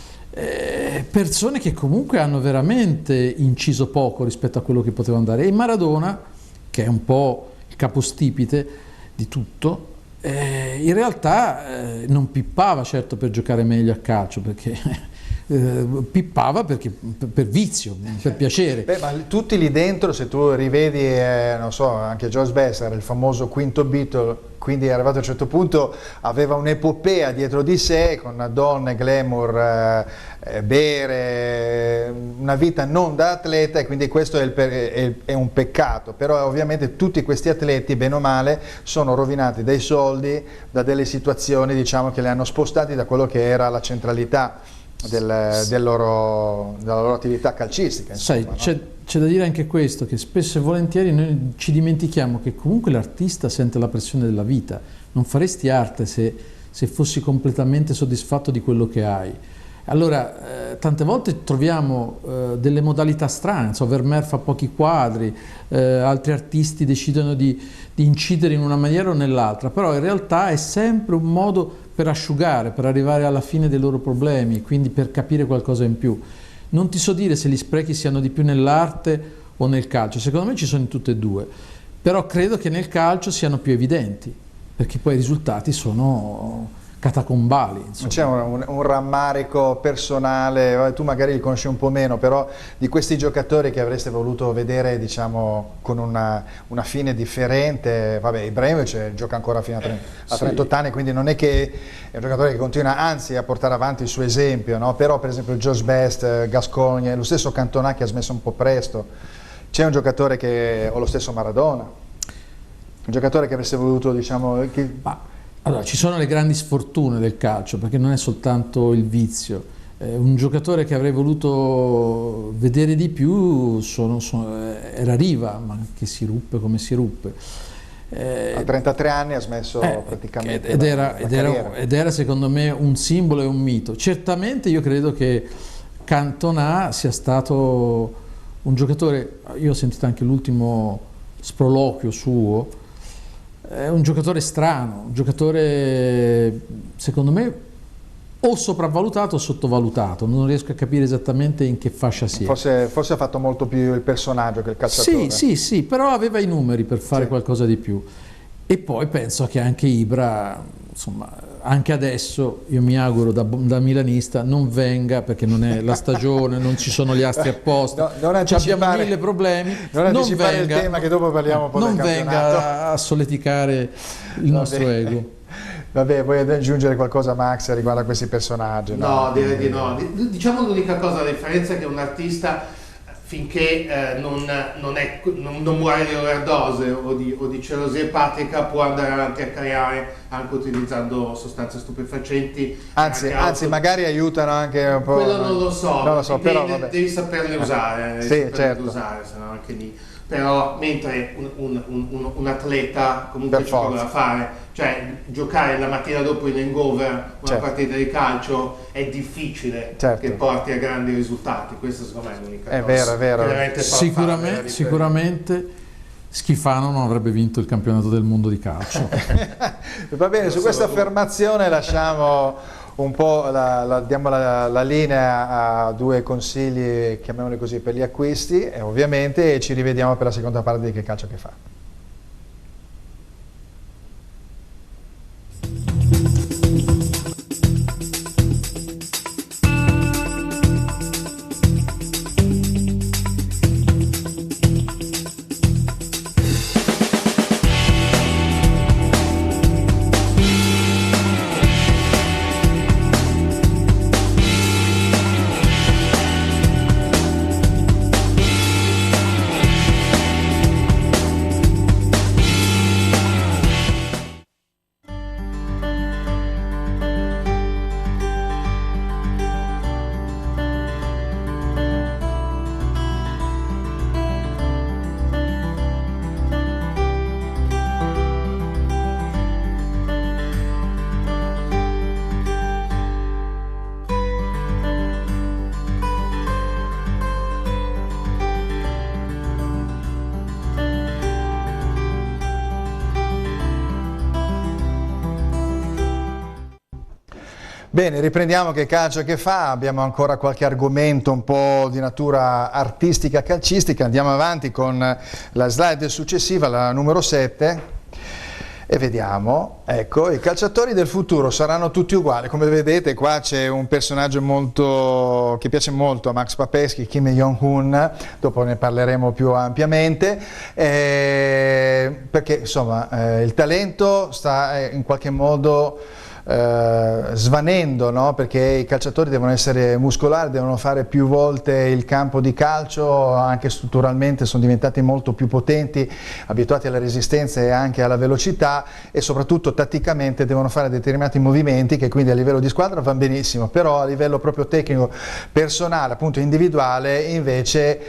persone che comunque hanno veramente inciso poco rispetto a quello che potevano dare. E Maradona, che è un po' il capostipite di tutto, in realtà non pippava certo per giocare meglio a calcio, perché pippava per vizio, per piacere. Beh, ma tutti lì dentro, se tu rivedi, non so, anche George Best era il famoso quinto Beatle, quindi è arrivato a un certo punto, aveva un'epopea dietro di sé, con donne, glamour, bere, una vita non da atleta, e quindi questo è un peccato. Però ovviamente tutti questi atleti, bene o male, sono rovinati dai soldi, da delle situazioni, diciamo, che li hanno spostati da quello che era la centralità della loro attività calcistica. Insomma, sai, no? c'è da dire anche questo, che spesso e volentieri noi ci dimentichiamo che comunque l'artista sente la pressione della vita. Non faresti arte se fossi completamente soddisfatto di quello che hai. Allora, tante volte troviamo delle modalità strane, so, Vermeer fa pochi quadri, altri artisti decidono di incidere in una maniera o nell'altra, però in realtà è sempre un modo per asciugare, per arrivare alla fine dei loro problemi, quindi per capire qualcosa in più. Non ti so dire se gli sprechi siano di più nell'arte o nel calcio, secondo me ci sono in tutte e due, però credo che nel calcio siano più evidenti, perché poi i risultati sono catacombali. C'è un rammarico personale, tu magari li conosci un po' meno, però di questi giocatori che avreste voluto vedere, diciamo, con una fine differente. Vabbè, Ibrahimovic gioca ancora fino a 38 anni, quindi non è che è un giocatore che continua anzi a portare avanti il suo esempio, no? Però per esempio George Best, Gascogne, lo stesso Cantona che ha smesso un po' presto. C'è un giocatore o lo stesso Maradona, un giocatore che avreste voluto, diciamo... Allora, ci sono le grandi sfortune del calcio, perché non è soltanto il vizio. Un giocatore che avrei voluto vedere di più era Riva, ma che si ruppe come si ruppe. A 33 anni ha smesso praticamente ed era secondo me un simbolo e un mito. Certamente io credo che Cantona sia stato un giocatore, io ho sentito anche l'ultimo sproloquio suo, è un giocatore strano, un giocatore secondo me o sopravvalutato o sottovalutato, non riesco a capire esattamente in che fascia sia. Forse ha fatto molto più il personaggio che il calciatore. Sì, però aveva i numeri per fare qualcosa di più. E poi penso che anche Ibra, insomma, anche adesso io mi auguro da milanista non venga, perché non è la stagione, non ci sono gli astri apposta, abbiamo mille problemi, non venga il tema che dopo parliamo un po' non del venga a solleticare il nostro ego. Vabbè, vuoi aggiungere qualcosa, Max, riguardo a questi personaggi? No, direi di no. Diciamo l'unica cosa, la differenza è che un artista, finché non muore di overdose o di cerosia epatica, può andare avanti a creare anche utilizzando sostanze stupefacenti. Anzi, magari aiutano anche un po'. Quello non lo so, però devi saperle usare, sì, certo. usare, se no anche lì. Però mentre un atleta comunque ci può fare, cioè giocare la mattina dopo in hangover una partita di calcio è difficile che porti a grandi risultati. Questa secondo me è l'unica cosa. È vero. Sicuramente Schifano non avrebbe vinto il campionato del mondo di calcio. Va bene, su questa affermazione lasciamo un po' diamo la linea a due consigli, chiamiamoli così, per gli acquisti, e ovviamente ci rivediamo per la seconda parte di Che Calcio Che Fa. Bene, riprendiamo Che Calcio Che Fa, abbiamo ancora qualche argomento un po' di natura artistica calcistica, andiamo avanti con la slide successiva, la numero 7, e vediamo, ecco, i calciatori del futuro saranno tutti uguali. Come vedete qua c'è un personaggio che piace molto a Max Papeschi, Kim Jong-un, dopo ne parleremo più ampiamente, perché insomma il talento sta in qualche modo svanendo, no? Perché i calciatori devono essere muscolari, devono fare più volte il campo di calcio, anche strutturalmente sono diventati molto più potenti, abituati alla resistenza e anche alla velocità, e soprattutto tatticamente devono fare determinati movimenti che quindi a livello di squadra vanno benissimo, però a livello proprio tecnico, personale, appunto individuale, invece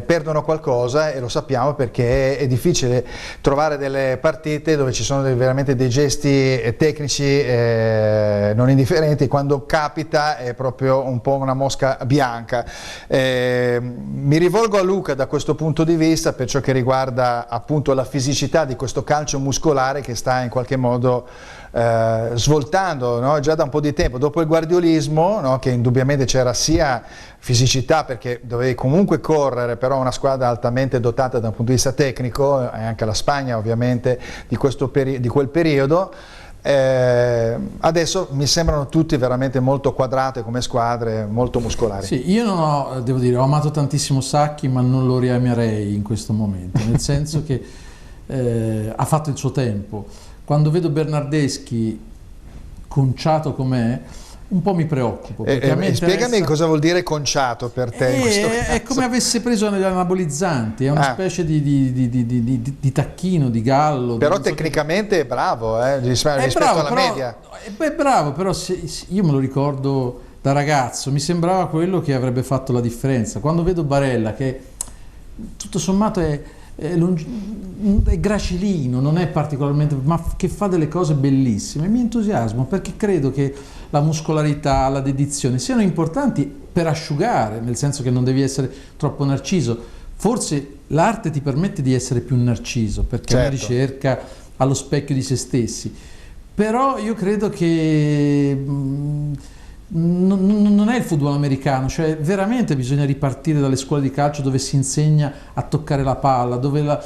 perdono qualcosa, e lo sappiamo perché è difficile trovare delle partite dove ci sono veramente dei gesti tecnici non indifferenti. Quando capita è proprio un po' una mosca bianca. Mi rivolgo a Luca da questo punto di vista per ciò che riguarda appunto la fisicità di questo calcio muscolare che sta in qualche modo svoltando, no? Già da un po' di tempo, dopo il guardiolismo, no? Che indubbiamente c'era sia fisicità perché dovevi comunque correre, però una squadra altamente dotata da un punto di vista tecnico, e anche la Spagna ovviamente di quel periodo. Adesso mi sembrano tutti veramente molto quadrate come squadre, molto muscolari. Sì, io non ho, devo dire, ho amato tantissimo Sacchi, ma non lo riamerei in questo momento, nel senso che ha fatto il suo tempo. Quando vedo Bernardeschi conciato com'è, un po' mi preoccupo. Spiegami cosa vuol dire conciato per te in questo caso. È come avesse preso gli anabolizzanti, è una specie di tacchino, di gallo. Però tecnicamente è bravo, rispetto alla media. È bravo, però io me lo ricordo da ragazzo, mi sembrava quello che avrebbe fatto la differenza. Quando vedo Barella, che tutto sommato è gracilino, non è particolarmente, ma che fa delle cose bellissime, mi entusiasmo perché credo che la muscolarità, la dedizione siano importanti per asciugare, nel senso che non devi essere troppo narciso. Forse l'arte ti permette di essere più narciso perché è una ricerca allo specchio di se stessi, però io credo che non è il football americano, cioè veramente bisogna ripartire dalle scuole di calcio dove si insegna a toccare la palla, dove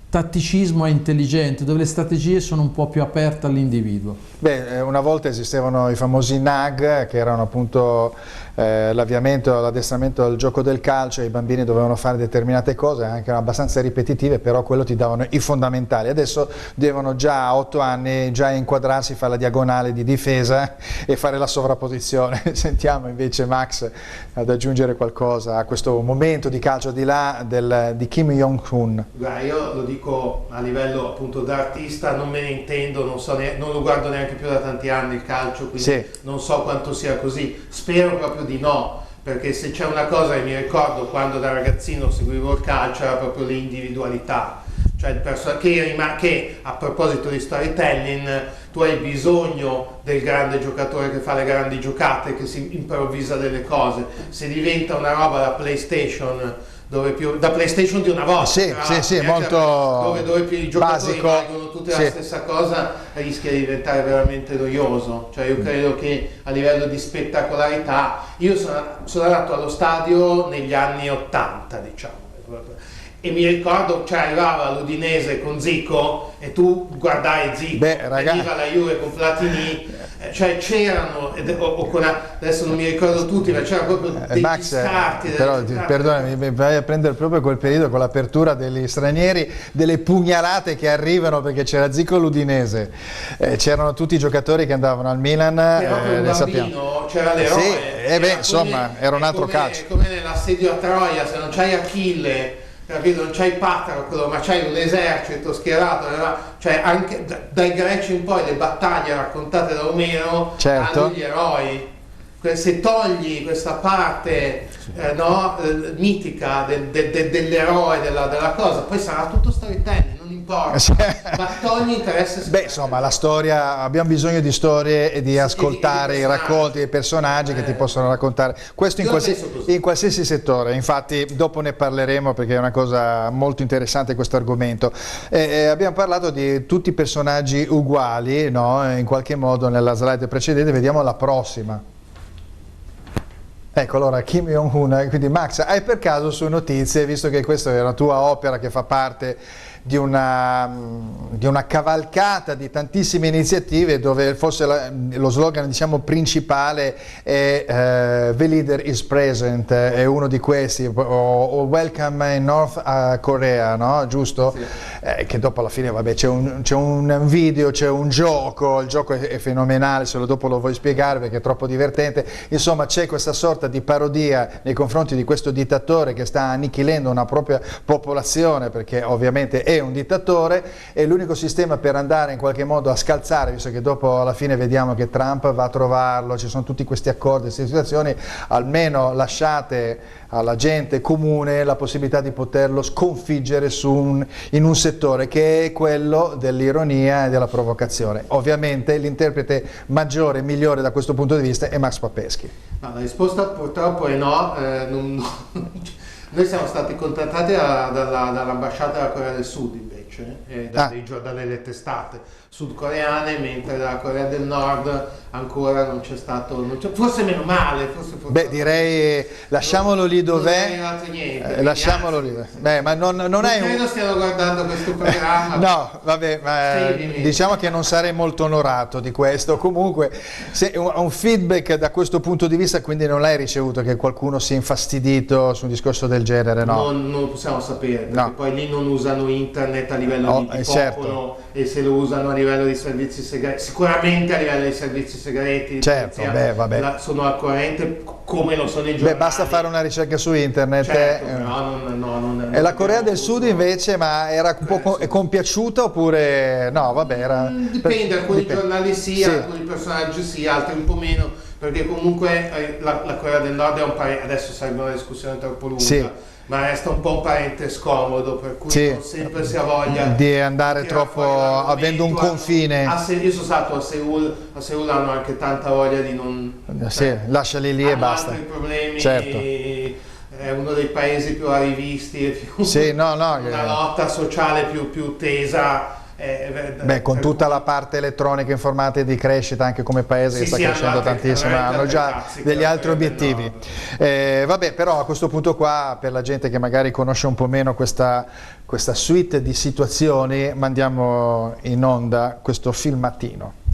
tatticismo è intelligente, dove le strategie sono un po' più aperte all'individuo. Beh, una volta esistevano i famosi NAG, che erano appunto l'avviamento, l'addestramento al gioco del calcio, e i bambini dovevano fare determinate cose, anche abbastanza ripetitive, però quello ti davano i fondamentali. Adesso devono già a 8 anni già inquadrarsi, fare la diagonale di difesa e fare la sovrapposizione. Sentiamo invece Max ad aggiungere qualcosa a questo momento di calcio di là di Kim Jong-un. Io lo dico a livello appunto da artista, non me ne intendo, non lo guardo neanche più da tanti anni il calcio, quindi sì, non so quanto sia così, spero proprio di no, perché se c'è una cosa che mi ricordo quando da ragazzino seguivo il calcio era proprio l'individualità, cioè che a proposito di storytelling tu hai bisogno del grande giocatore che fa le grandi giocate, che si improvvisa delle cose. Se diventa una roba da PlayStation, da PlayStation di una volta, sì, molto dove più i giocatori basico, valgono tutte la stessa cosa, rischia di diventare veramente noioso. Cioè io credo che a livello di spettacolarità, io sono andato allo stadio negli anni 80, diciamo, e mi ricordo, cioè arrivava l'Udinese con Zico e tu guardai Zico, veniva la Juve con Platini, cioè c'erano, adesso non mi ricordo tutti, ma c'era proprio degli scarti. Però perdonami, mi vai a prendere proprio quel periodo con l'apertura degli stranieri, delle pugnalate che arrivano, perché c'era Zico l'Udinese, c'erano tutti i giocatori che andavano al Milan, ne sappiamo. C'era l'eroe, sì, insomma era un altro calcio. È come nell'assedio a Troia, se non c'hai Achille, capito? Non c'hai Patroclo, ma c'hai un esercito schierato, cioè anche dai greci in poi le battaglie raccontate da Omero hanno gli eroi. Se togli questa parte mitica dell'eroe, della cosa, poi sarà tutto storytelling, non importa, ma togli interesse. Beh, insomma, la storia, abbiamo bisogno di storie e di ascoltare i racconti dei personaggi che ti possono raccontare, questo in qualsiasi settore. Infatti dopo ne parleremo, perché è una cosa molto interessante questo argomento. Abbiamo parlato di tutti i personaggi uguali, no? In qualche modo nella slide precedente, vediamo la prossima. Ecco, allora Kim Jong-un, quindi Max, hai per caso su notizie, visto che questa è una tua opera che fa parte di una cavalcata di tantissime iniziative, dove forse lo slogan, diciamo, principale è The Leader is Present, è uno di questi, o Welcome in North Korea, no? Giusto? Sì. Che dopo alla fine, vabbè, c'è un video, c'è un gioco, il gioco è fenomenale, se dopo lo vuoi spiegare perché è troppo divertente. Insomma, c'è questa sorta di parodia nei confronti di questo dittatore che sta annichilendo una propria popolazione, perché ovviamente è un dittatore, e l'unico sistema per andare in qualche modo a scalzare, visto che dopo alla fine vediamo che Trump va a trovarlo, ci sono tutti questi accordi, queste situazioni, almeno lasciate alla gente comune la possibilità di poterlo sconfiggere in un settore che è quello dell'ironia e della provocazione. Ovviamente l'interprete maggiore e migliore da questo punto di vista è Max Papeschi. No, la risposta purtroppo è no. Noi siamo stati contattati dall'ambasciata della Corea del Sud invece, dalle testate sudcoreane, mentre dalla Corea del Nord ancora non c'è stato, forse meno male, forse. Beh, direi lasciamolo lì dov'è, lasciamolo lì. Beh, ma non è credo stiano guardando questo programma. No, vabbè, ma diciamo che non sarei molto onorato di questo. Comunque, se un feedback da questo punto di vista, quindi non l'hai ricevuto che qualcuno si è infastidito su un discorso del genere, no? Non lo possiamo sapere, perché poi lì non usano internet a livello di popolo, certo. E se lo usano a livello di servizi segreti, sicuramente a livello di servizi segreti, certo, vabbè. Sono al corrente, come lo sono i giornali. Beh, basta fare una ricerca su internet. Certo, no, e la Corea del Sud invece, ma era un po' compiaciuta oppure no? Vabbè, era. Dipende, alcuni giornali sì, alcuni personaggi sì, altri un po' meno, perché comunque la Corea del Nord è un paese, adesso sarebbe una discussione troppo lunga. Sì. Ma resta un po' un parente scomodo, per cui non sempre si ha voglia di andare troppo avendo un confine. Io sono stato a Seul hanno anche tanta voglia di non. Lasciali lì e basta. Hanno altri problemi. Certo. È uno dei paesi più arrivisti e più una lotta sociale più tesa. Beh, con tutta la parte elettronica, informatica di crescita anche come paese, che sta crescendo tantissimo, hanno già degli altri obiettivi. Vabbè, però a questo punto qua, per la gente che magari conosce un po' meno questa suite di situazioni, mandiamo in onda questo filmatino.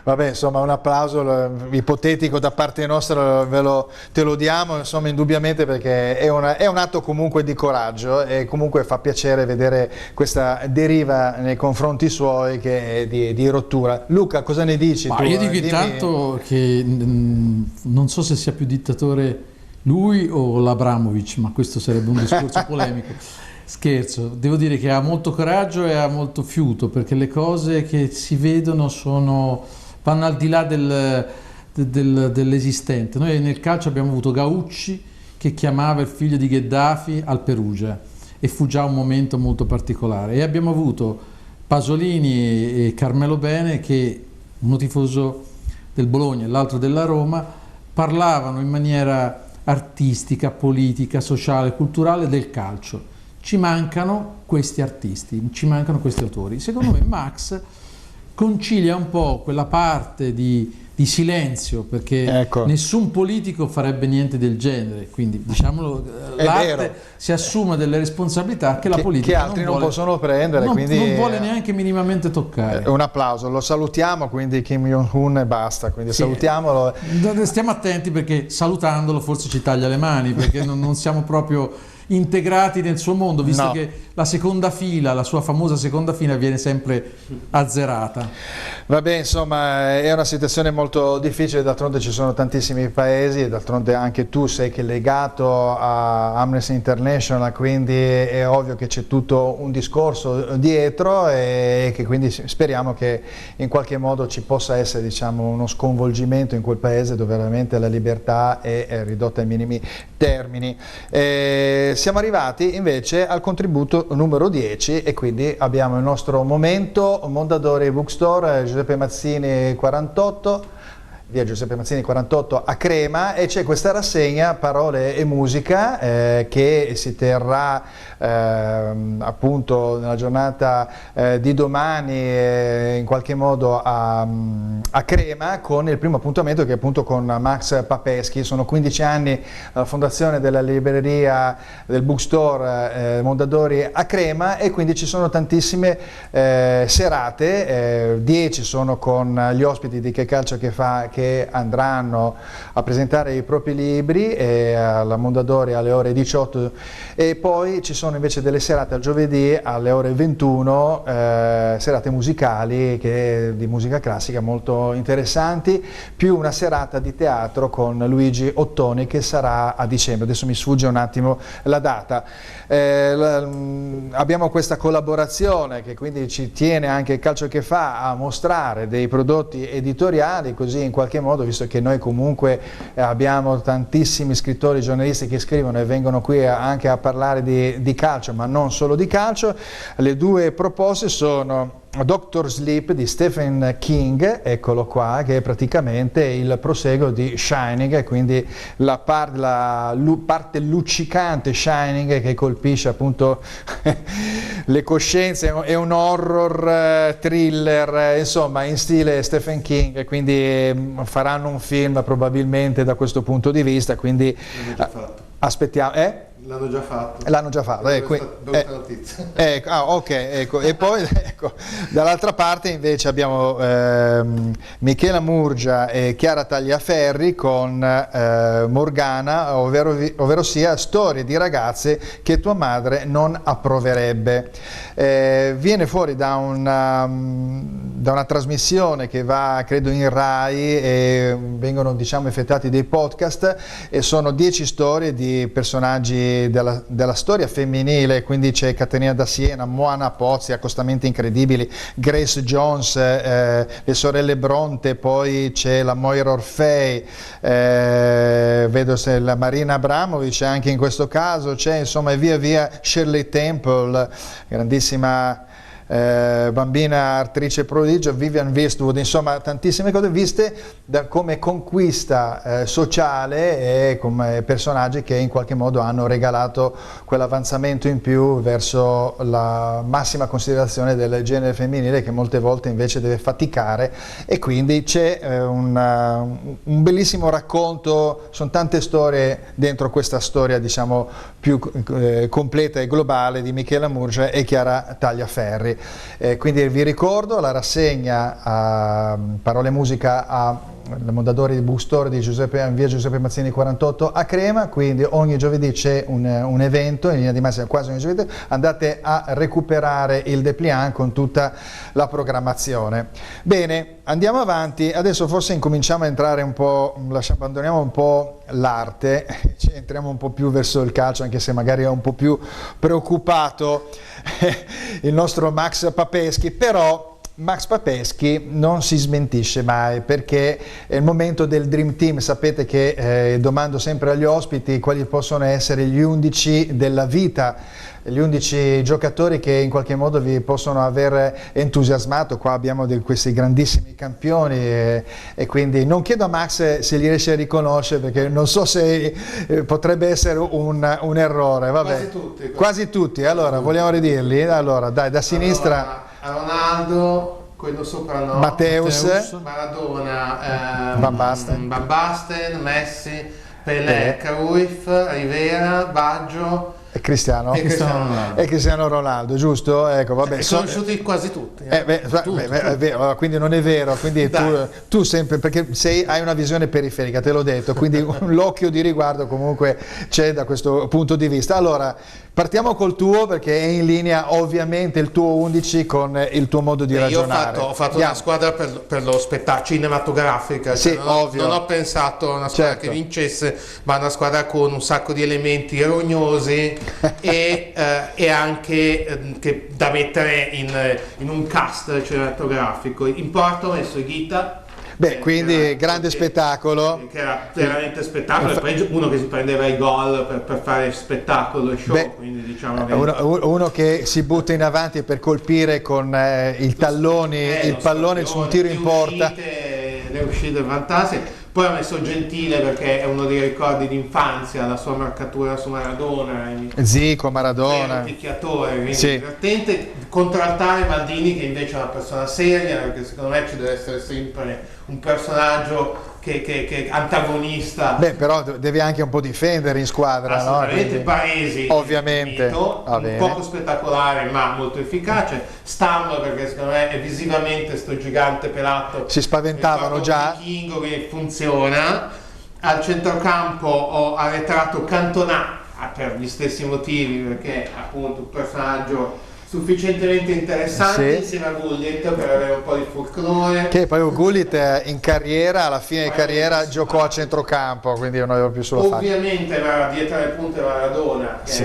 Vabbè, insomma, un applauso ipotetico da parte nostra te lo diamo, insomma, indubbiamente, perché è un atto comunque di coraggio e comunque fa piacere vedere questa deriva nei confronti suoi che è di rottura. Luca, cosa ne dici? Ma tu? Io dico intanto che non so se sia più dittatore lui o l'Abramovic, ma questo sarebbe un discorso polemico. Scherzo, devo dire che ha molto coraggio e ha molto fiuto, perché le cose che si vedono vanno al di là dell'esistente. Noi nel calcio abbiamo avuto Gaucci che chiamava il figlio di Gheddafi al Perugia e fu già un momento molto particolare, e abbiamo avuto Pasolini e Carmelo Bene che, uno tifoso del Bologna e l'altro della Roma, parlavano in maniera artistica, politica, sociale, culturale del calcio. Ci mancano questi artisti, ci mancano questi autori. Secondo me Max concilia un po' quella parte di silenzio, perché nessun politico farebbe niente del genere, quindi diciamolo, l'arte si assume delle responsabilità che la politica che altri non possono prendere, quindi non vuole neanche minimamente toccare. Un applauso, lo salutiamo, quindi Kim Jong-un, e basta, quindi sì, salutiamolo. Stiamo attenti, perché salutandolo forse ci taglia le mani, perché non siamo proprio integrati nel suo mondo, visto che la seconda fila, la sua famosa seconda fila, viene sempre azzerata. Vabbè, insomma, è una situazione molto difficile, d'altronde ci sono tantissimi paesi e d'altronde anche tu sei legato a Amnesty International, quindi è ovvio che c'è tutto un discorso dietro e che quindi speriamo che in qualche modo ci possa essere, diciamo, uno sconvolgimento in quel paese dove veramente la libertà è ridotta ai minimi termini. Siamo arrivati invece al contributo numero 10 e quindi abbiamo il nostro momento Mondadori Bookstore, Giuseppe Mazzini 48, via Giuseppe Mazzini 48 a Crema, e c'è questa rassegna Parole e Musica che si terrà appunto nella giornata di domani in qualche modo a Crema, con il primo appuntamento che è appunto con Max Papeschi. Sono 15 anni dalla fondazione della libreria del bookstore Mondadori a Crema, e quindi ci sono tantissime serate, 10 sono con gli ospiti di Che Calcio Che Fa, che andranno a presentare i propri libri alla Mondadori alle ore 18, e poi ci sono invece delle serate al giovedì alle ore 21, serate musicali di musica classica molto interessanti, più una serata di teatro con Luigi Ottoni che sarà a dicembre, adesso mi sfugge un attimo la data. Abbiamo questa collaborazione che quindi ci tiene anche il Calcio Che Fa a mostrare dei prodotti editoriali, così in qualche modo, visto che noi comunque abbiamo tantissimi scrittori, giornalisti che scrivono e vengono qui anche a parlare di calcio, ma non solo di calcio, le due proposte sono Dr. Sleep di Stephen King, eccolo qua, che è praticamente il proseguo di Shining, quindi la parte luccicante Shining che colpisce appunto le coscienze, è un horror thriller, insomma, in stile Stephen King, quindi faranno un film probabilmente da questo punto di vista, quindi aspettiamo. L'hanno già fatto. L'hanno già fatto, brutta notizia. Ok, ecco. E poi ecco, dall'altra parte invece abbiamo Michela Murgia e Chiara Tagliaferri con Morgana, ovvero sia Storie di ragazze che tua madre non approverebbe. Viene fuori da una trasmissione che va credo in Rai e vengono effettuati dei podcast e sono 10 storie di personaggi della storia femminile, quindi c'è Caterina da Siena, Moana Pozzi, accostamenti incredibili, Grace Jones, le sorelle Bronte, poi c'è la Moira Orfei, vedo se la Marina Abramovic anche in questo caso, c'è insomma e via via Shirley Temple, grandissima bambina attrice prodigio, Vivian Westwood, insomma tantissime cose viste come conquista sociale e come personaggi che in qualche modo hanno regalato quell'avanzamento in più verso la massima considerazione del genere femminile che molte volte invece deve faticare, e quindi c'è un bellissimo racconto, sono tante storie dentro questa storia diciamo più completa e globale di Michela Murgia e Chiara Tagliaferri. Quindi vi ricordo la rassegna a Parole e Musica a Mondadori Bookstore di in via Giuseppe Mazzini 48 a Crema, quindi ogni giovedì c'è un evento, in linea di massima quasi ogni giovedì, andate a recuperare il dépliant con tutta la programmazione. Bene, andiamo avanti, adesso forse incominciamo a entrare un po', abbandoniamo un po' l'arte, entriamo un po' più verso il calcio, anche se magari è un po' più preoccupato il nostro Max Papeschi, però Max Papeschi non si smentisce mai, perché è il momento del Dream Team. Sapete che domando sempre agli ospiti quali possono essere gli 11 della vita, gli 11 giocatori che in qualche modo vi possono aver entusiasmato. Qua abbiamo questi grandissimi campioni e quindi non chiedo a Max se li riesce a riconoscere, perché non so se potrebbe essere un errore. Vabbè. Quasi tutti. Allora, vogliamo ridirli? Allora, dai, da sinistra. Ronaldo, quello sopra no, Mateus, Maradona, Van Basten, Messi, Pelé, Cruyff, Rivera, Baggio e Cristiano Ronaldo, giusto? Ecco, vabbè, conosciuti quasi tutti. Quindi non è vero, quindi tu sempre, perché hai una visione periferica, te l'ho detto, quindi l'occhio di riguardo comunque c'è da questo punto di vista. Allora, partiamo col tuo, perché è in linea ovviamente il tuo 11 con il tuo modo di ragionare. Io ho fatto una squadra per lo spettacolo cinematografica, sì, non ho pensato a una squadra che vincesse, ma una squadra con un sacco di elementi rognosi e anche che da mettere in un cast cinematografico. In porto ho messo Higuita. Quindi grande spettacolo. Che era veramente spettacolo, e poi uno che si prendeva i gol per fare spettacolo e show, quindi diciamo uno che si butta in avanti per colpire con il pallone su un tiro in porta. Le uscite fantastiche. Poi ho messo Gentile perché è uno dei ricordi d'infanzia, la sua marcatura su Maradona. Zico, Maradona. È un picchiatore, quindi sì, divertente. Contraltare Maldini, che invece è una persona seria, perché secondo me ci deve essere sempre un personaggio che antagonista. Però devi anche un po' difendere in squadra, assolutamente, no? Baresi ovviamente un poco spettacolare ma molto efficace. Stam, perché secondo me è visivamente sto gigante pelato, si spaventavano già, vichingo che funziona. Al centrocampo ho arretrato Cantona per gli stessi motivi, perché appunto un personaggio sufficientemente interessante, sì, insieme a Gullit, per avere un po' di folklore. Che poi Gullit in carriera, alla fine di carriera, giocò a centrocampo, quindi non aveva più sulla faccia. Ovviamente era dietro le punte Maradona, che sì,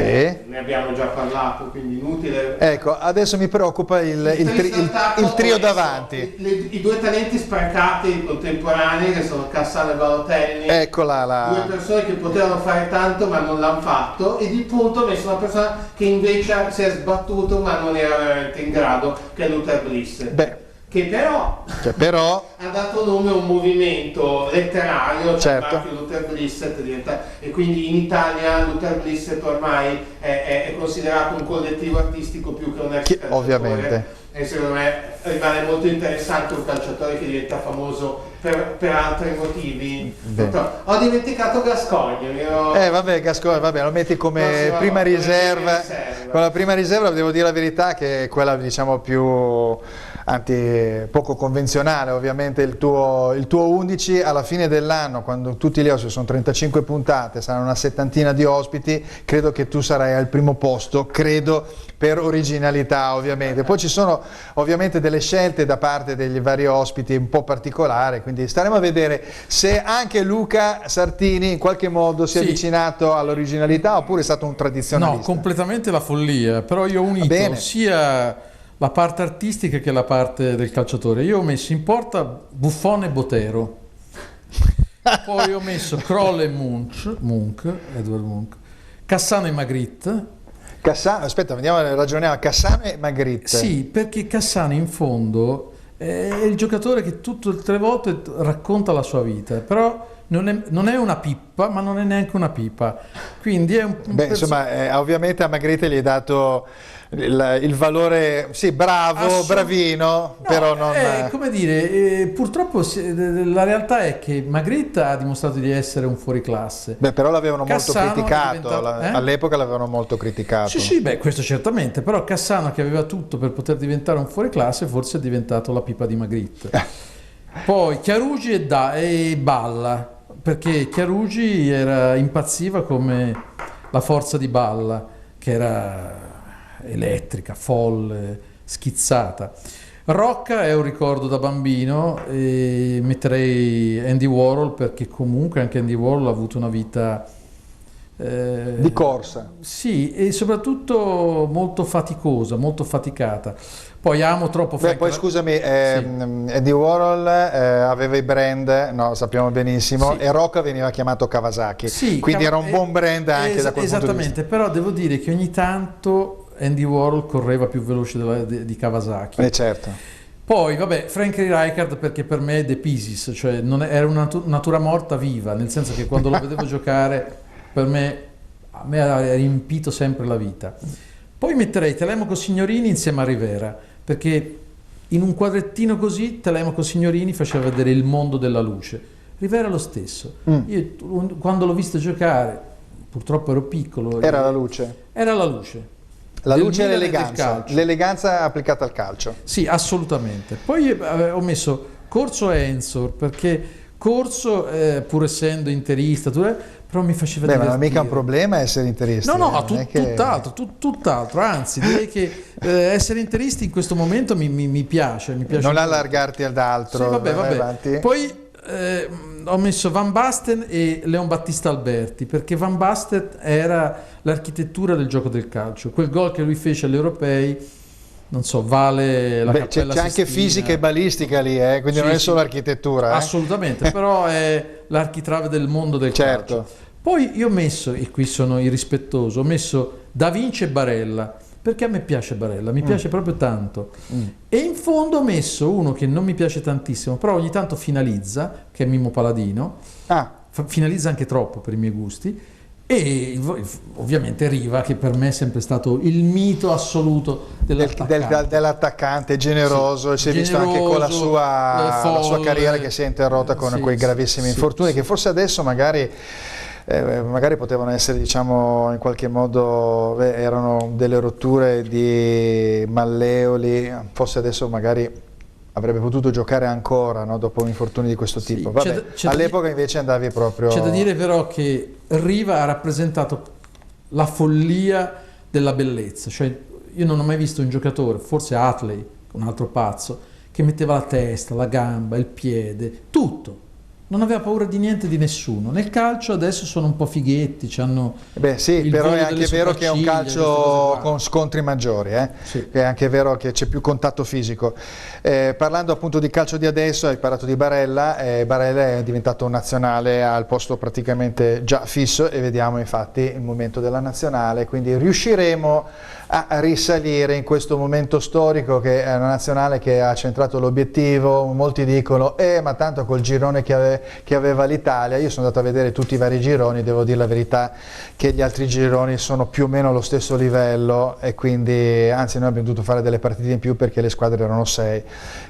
ne abbiamo già parlato, quindi inutile. Ecco, adesso mi preoccupa il trio davanti. I due talenti sprecati contemporanei, che sono Cassano e Balotelli. Eccola due persone che potevano fare tanto ma non l'hanno fatto, e di punto ho messo una persona che invece si è sbattuto ma non era veramente in grado, che è Luther Bliss, che però ha dato nome a un movimento letterario, certo, Luther Blissett e quindi in Italia Luther Blissett ormai è considerato un collettivo artistico più che un ex calciatore, ovviamente, e secondo me rimane molto interessante un calciatore che diventa famoso per altri motivi. Ho dimenticato Gascoigne. Vabbè, Gascoigne, vabbè, lo metti come prima riserva. Con la prima riserva devo dire la verità che è quella, diciamo, più poco convenzionale. Ovviamente il tuo 11 alla fine dell'anno, quando tutti gli ospiti sono 35 puntate, saranno una settantina di ospiti, credo che tu sarai al primo posto, credo, per originalità ovviamente. Poi ci sono ovviamente delle scelte da parte degli vari ospiti un po' particolari, quindi staremo a vedere se anche Luca Sartini in qualche modo si è avvicinato all'originalità oppure è stato un tradizionalista. No, completamente la follia, però io ho unito sia la parte artistica che la parte del calciatore. Io ho messo in porta Buffon e Botero, poi ho messo Kroll e Edvard Munch, Cassano e Magritte. Aspetta, ragioniamo. Cassano e Magritte. Sì, perché Cassano in fondo è il giocatore che tutte le volte racconta la sua vita, però non è una pippa, ma non è neanche una pipa. Quindi è insomma, ovviamente a Magritte gli hai dato il valore, sì, bravo, bravino, no, però non... come dire, purtroppo la realtà è che Magritte ha dimostrato di essere un fuoriclasse. Però l'avevano molto criticato, diventato, all'epoca l'avevano molto criticato. Sì, questo certamente, però Cassano, che aveva tutto per poter diventare un fuoriclasse, forse è diventato la pipa di Magritte. Poi Chiarugi e Balla, perché Chiarugi impazziva come la forza di Balla, che era elettrica, folle, schizzata. Rocca è un ricordo da bambino e metterei Andy Warhol, perché comunque anche Andy Warhol ha avuto una vita di corsa. Sì, e soprattutto molto faticosa, molto faticata. Poi amo troppo poi scusami, Andy Warhol aveva i brand, no, sappiamo benissimo, e Rocca veniva chiamato Kawasaki, quindi era un buon brand anche da quel punto di vista. Però devo dire che ogni tanto Andy Warhol correva più veloce di Kawasaki. Certo. Poi, vabbè, Frankie Rijkaard, perché per me è De Pisis, cioè era una natura morta viva, nel senso che quando lo vedevo giocare, a me ha riempito sempre la vita. Poi metterei Telemaco Signorini insieme a Rivera, perché in un quadrettino così Telemaco Signorini faceva vedere il mondo della luce. Rivera lo stesso. Io quando l'ho visto giocare, purtroppo ero piccolo. Era la luce. Era la luce. La luce e l'eleganza. L'eleganza applicata al calcio. Sì, assolutamente. Poi ho messo Corso e Ensor, perché Corso, pur essendo interista, però mi faceva divertire. Ma non è mica un problema essere interisti. No, tutt'altro, anzi direi che essere interisti in questo momento mi piace. Non molto. Allargarti ad altro. Sì, vabbè. Poi ho messo Van Basten e Leon Battista Alberti, perché Van Basten era l'architettura del gioco del calcio. Quel gol che lui fece agli europei, non so, vale la Cappella c'è anche fisica e balistica lì, quindi sì, non è solo architettura. Assolutamente, però è l'architrave del mondo del calcio. Poi io ho messo, e qui sono irrispettoso, ho messo Da Vinci e Barella, perché a me piace Barella, mi piace proprio tanto. E in fondo ho messo uno che non mi piace tantissimo, però ogni tanto finalizza, che è Mimmo Paladino. Finalizza anche troppo per i miei gusti. E ovviamente Riva, che per me è sempre stato il mito assoluto dell'attaccante generoso, si è visto anche con la sua carriera che si è interrotta con quei gravissimi infortuni, che forse adesso magari potevano essere, diciamo, in qualche modo erano delle rotture di malleoli, forse adesso magari avrebbe potuto giocare ancora, no? Dopo infortuni di questo tipo. All'epoca invece andavi proprio... C'è da dire però che Riva ha rappresentato la follia della bellezza, cioè io non ho mai visto un giocatore, forse Atley, un altro pazzo, che metteva la testa, la gamba, il piede, tutto. Non aveva paura di niente, di nessuno. Nel calcio adesso sono un po' fighetti, c'hanno però è anche vero che è un calcio con scontri maggiori, Sì. È anche vero che c'è più contatto fisico. Parlando appunto di calcio di adesso, hai parlato di Barella, Barella è diventato un nazionale al posto praticamente già fisso e vediamo infatti il momento della nazionale, quindi riusciremo a risalire in questo momento storico, che è una nazionale che ha centrato l'obiettivo. Molti dicono ma tanto col girone che che aveva l'Italia. Io sono andato a vedere tutti i vari gironi, devo dire la verità che gli altri gironi sono più o meno allo stesso livello, e quindi anzi noi abbiamo dovuto fare delle partite in più perché le squadre erano 6,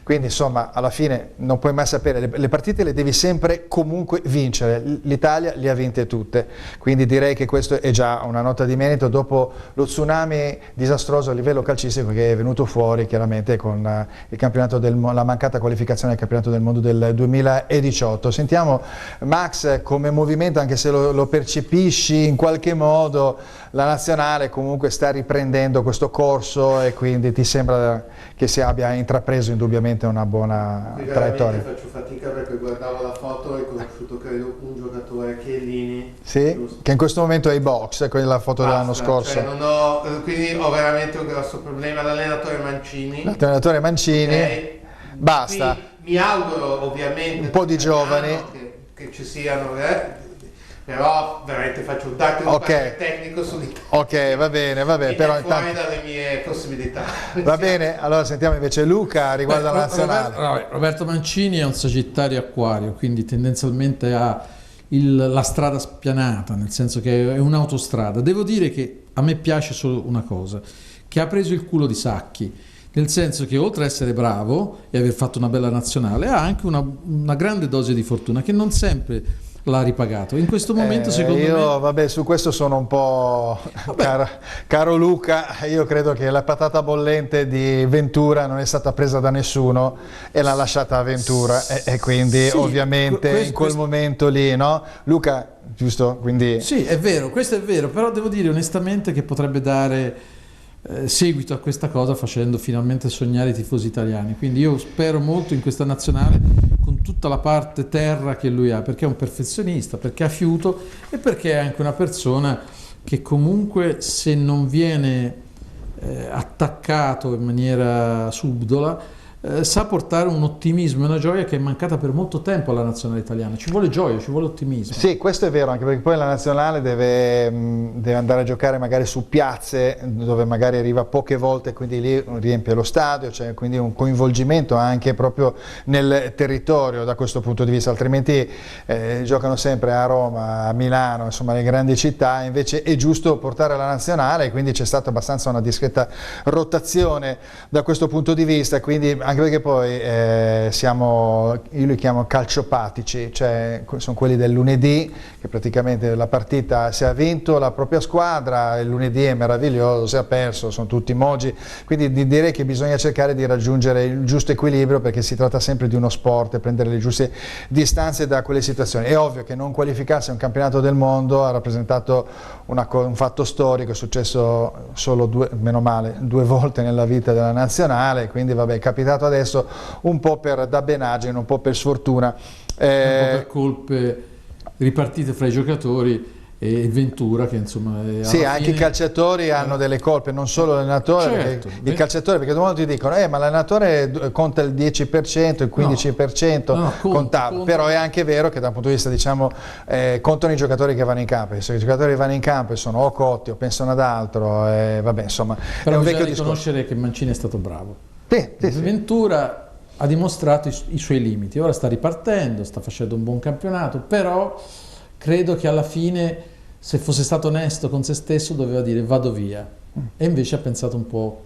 quindi insomma alla fine non puoi mai sapere, le partite le devi sempre comunque vincere. L'Italia le ha vinte tutte, quindi direi che questo è già una nota di merito dopo lo tsunami disastroso a livello calcistico che è venuto fuori chiaramente con il campionato la mancata qualificazione al campionato del mondo del 2018. Sentiamo Max come movimento, anche se lo percepisci in qualche modo, la nazionale comunque sta riprendendo questo corso e quindi ti sembra che si abbia intrapreso indubbiamente una buona traiettoria? Faccio fatica perché guardavo la foto e ho conosciuto credo un giocatore, Chiellini, sì, che in questo momento è ai box, quella è la foto dell'anno scorso. Cioè quindi ho veramente un grosso problema. L'allenatore Mancini. Okay. Basta. Mi auguro ovviamente un po' di giovani che ci siano, però veramente faccio un dato tecnico sull'Italia. Ok, va bene, però fuori dalle mie possibilità. Va bene, allora sentiamo invece Luca riguardo alla nazionale. Roberto Mancini è un Sagittario Acquario, quindi tendenzialmente ha la strada spianata, nel senso che è un'autostrada. Devo dire che a me piace solo una cosa, che ha preso il culo di Sacchi, nel senso che oltre ad essere bravo e aver fatto una bella nazionale ha anche una grande dose di fortuna che non sempre l'ha ripagato. In questo momento secondo me... Vabbè, su questo sono un po'... Caro Luca, io credo che la patata bollente di Ventura non è stata presa da nessuno e l'ha lasciata a Ventura e quindi sì, ovviamente in quel momento lì, no? Luca, giusto? Quindi... Sì, è vero, questo è vero, però devo dire onestamente che potrebbe dare seguito a questa cosa facendo finalmente sognare i tifosi italiani, quindi io spero molto in questa nazionale con tutta la parte terra che lui ha, perché è un perfezionista, perché ha fiuto e perché è anche una persona che comunque se non viene attaccato in maniera subdola sa portare un ottimismo e una gioia che è mancata per molto tempo alla nazionale italiana. Ci vuole gioia, ci vuole ottimismo. Sì, questo è vero, anche perché poi la nazionale deve andare a giocare magari su piazze dove magari arriva poche volte, quindi lì riempie lo stadio, c'è quindi un coinvolgimento anche proprio nel territorio da questo punto di vista, altrimenti giocano sempre a Roma, a Milano, insomma le grandi città, invece è giusto portare la nazionale, quindi c'è stata abbastanza una discreta rotazione da questo punto di vista, quindi anche perché poi io li chiamo calciopatici, cioè sono quelli del lunedì, che praticamente la partita si è vinto la propria squadra, il lunedì è meraviglioso, si è perso, sono tutti mogi, quindi direi che bisogna cercare di raggiungere il giusto equilibrio, perché si tratta sempre di uno sport e prendere le giuste distanze da quelle situazioni. È ovvio che non qualificarsi a un campionato del mondo ha rappresentato un fatto storico, è successo solo meno male, 2 volte nella vita della nazionale, quindi vabbè, è capitato adesso un po' per dabbenaggine, un po' per sfortuna, un po' per colpe ripartite fra i giocatori e Ventura, che insomma sì, anche i calciatori hanno delle colpe, non solo l'allenatore, certo, il calciatore, perché tutti ti dicono ma l'allenatore conta il 10%, il 15%, contava. Però è anche vero che da un punto di vista, diciamo, contano i giocatori che vanno in campo, e se i giocatori vanno in campo e sono o cotti o pensano ad altro, vabbè, insomma, però è un bisogna vecchio riconoscere discorso. che Mancini è stato bravo. Sì. Ventura ha dimostrato i suoi limiti, ora sta ripartendo, sta facendo un buon campionato, però credo che alla fine, se fosse stato onesto con se stesso, doveva dire vado via, e invece ha pensato un po'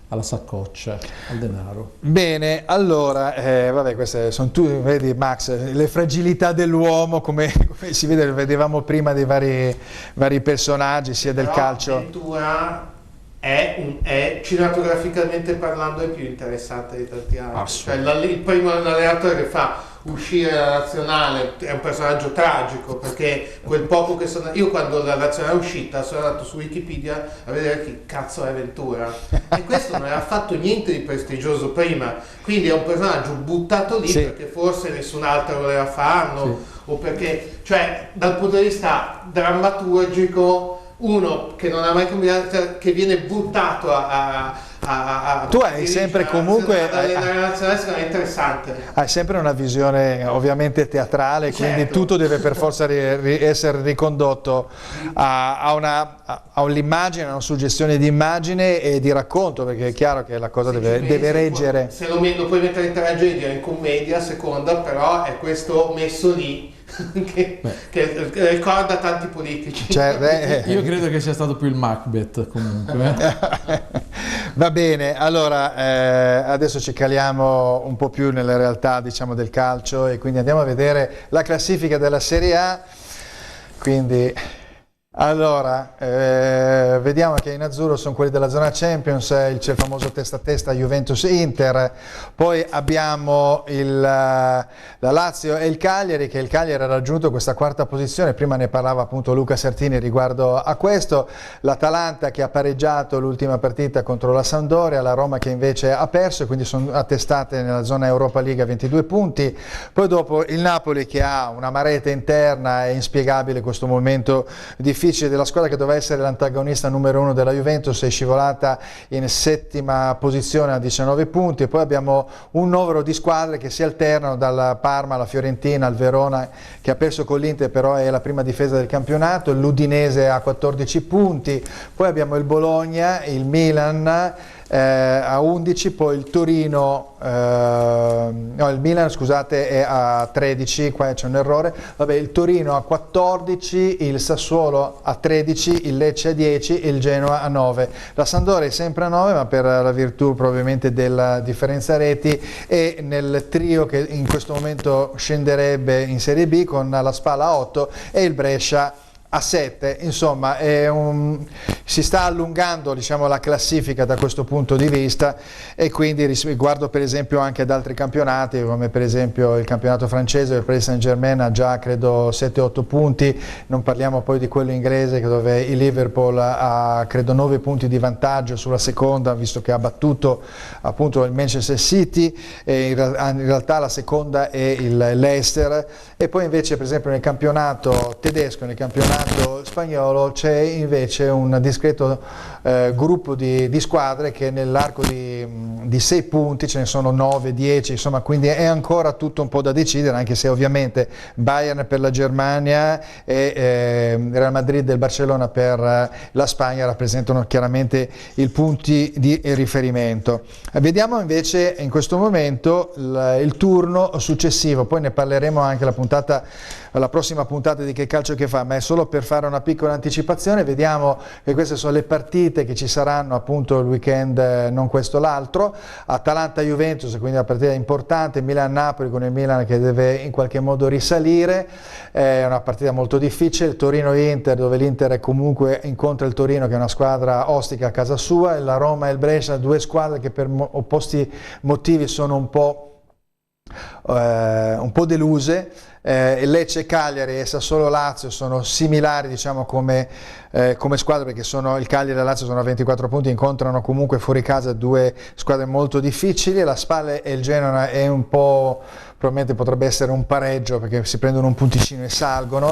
alla saccoccia, al denaro. Bene, allora, vabbè, queste sono vedi Max, le fragilità dell'uomo, come si vede, vedevamo prima dei vari personaggi, sia del calcio. Ventura è cinematograficamente parlando è più interessante di tanti altri, cioè, il primo allenatore che fa uscire la nazionale è un personaggio tragico, perché quel poco che io quando la nazionale è uscita sono andato su Wikipedia a vedere chi cazzo è Ventura e questo non aveva fatto niente di prestigioso prima, quindi è un personaggio buttato lì perché forse nessun altro voleva farlo o perché, cioè, dal punto di vista drammaturgico uno che non ha mai combinato, che viene buttato tu hai sempre comunque la nazionale, secondo me è interessante. Hai sempre una visione ovviamente teatrale, quindi certo. Tutto deve per forza essere ricondotto a un'immagine, a una suggestione di immagine e di racconto, perché è chiaro che la cosa deve reggere. Se lo puoi mettere in tragedia, in commedia, a seconda, però è questo messo lì che ricorda tanti politici. Cioè, io credo che sia stato più il Macbeth comunque. Va bene, allora adesso ci caliamo un po' più nelle realtà, diciamo, del calcio, e quindi andiamo a vedere la classifica della Serie A. Quindi allora vediamo che in azzurro sono quelli della zona Champions, c'è il famoso testa a testa Juventus-Inter, poi abbiamo la Lazio e il Cagliari, che il Cagliari ha raggiunto questa quarta posizione, prima ne parlava appunto Luca Sartini riguardo a questo, l'Atalanta che ha pareggiato l'ultima partita contro la Sampdoria, la Roma che invece ha perso, e quindi sono attestate nella zona Europa League a 22 punti, poi dopo il Napoli che ha una maretta interna, è inspiegabile questo momento difficile della squadra che doveva essere l'antagonista numero 1 della Juventus, è scivolata in settima posizione a 19 punti, e poi abbiamo un novero di squadre che si alternano dal Parma alla Fiorentina al Verona che ha perso con l'Inter, però è la prima difesa del campionato, l'Udinese a 14 punti, poi abbiamo il Bologna, il Milan a 11, poi il Torino, no, il Milan scusate è a 13, qua c'è un errore, vabbè, il Torino a 14, il Sassuolo a 13, il Lecce a 10 e il Genoa a 9. La Sampdoria è sempre a 9, ma per la virtù probabilmente della differenza reti, e nel trio che in questo momento scenderebbe in Serie B con la Spal a 8 e il Brescia a 7, insomma si sta allungando, diciamo, la classifica da questo punto di vista, e quindi riguardo per esempio anche ad altri campionati come per esempio il campionato francese, il Paris Saint-Germain ha già credo 7-8 punti, non parliamo poi di quello inglese dove il Liverpool ha credo 9 punti di vantaggio sulla seconda, visto che ha battuto appunto il Manchester City, e in realtà la seconda è il Leicester, e poi invece per esempio nel campionato tedesco, nel campionato spagnolo c'è invece un discreto gruppo di squadre che nell'arco di 6 punti, ce ne sono 9, 10, insomma, quindi è ancora tutto un po' da decidere, anche se ovviamente Bayern per la Germania e Real Madrid e il Barcellona per la Spagna rappresentano chiaramente i punti di riferimento. Vediamo invece in questo momento il turno successivo, poi ne parleremo anche la prossima puntata di Che Calcio Che Fa, ma è solo per fare una piccola anticipazione. Vediamo che queste sono le partite che ci saranno appunto il weekend, non questo l'altro. Atalanta-Juventus, quindi una partita importante, Milan-Napoli con il Milan che deve in qualche modo risalire, è una partita molto difficile, Torino-Inter dove l'Inter comunque incontra il Torino che è una squadra ostica a casa sua, la Roma e il Brescia, due squadre che per opposti motivi sono un po' deluse. Lecce, Cagliari e Sassuolo Lazio sono similari, diciamo, come squadre, perché il Cagliari e la Lazio sono a 24 punti, incontrano comunque fuori casa due squadre molto difficili. La Spal e il Genoa è un po', probabilmente potrebbe essere un pareggio perché si prendono un punticino e salgono.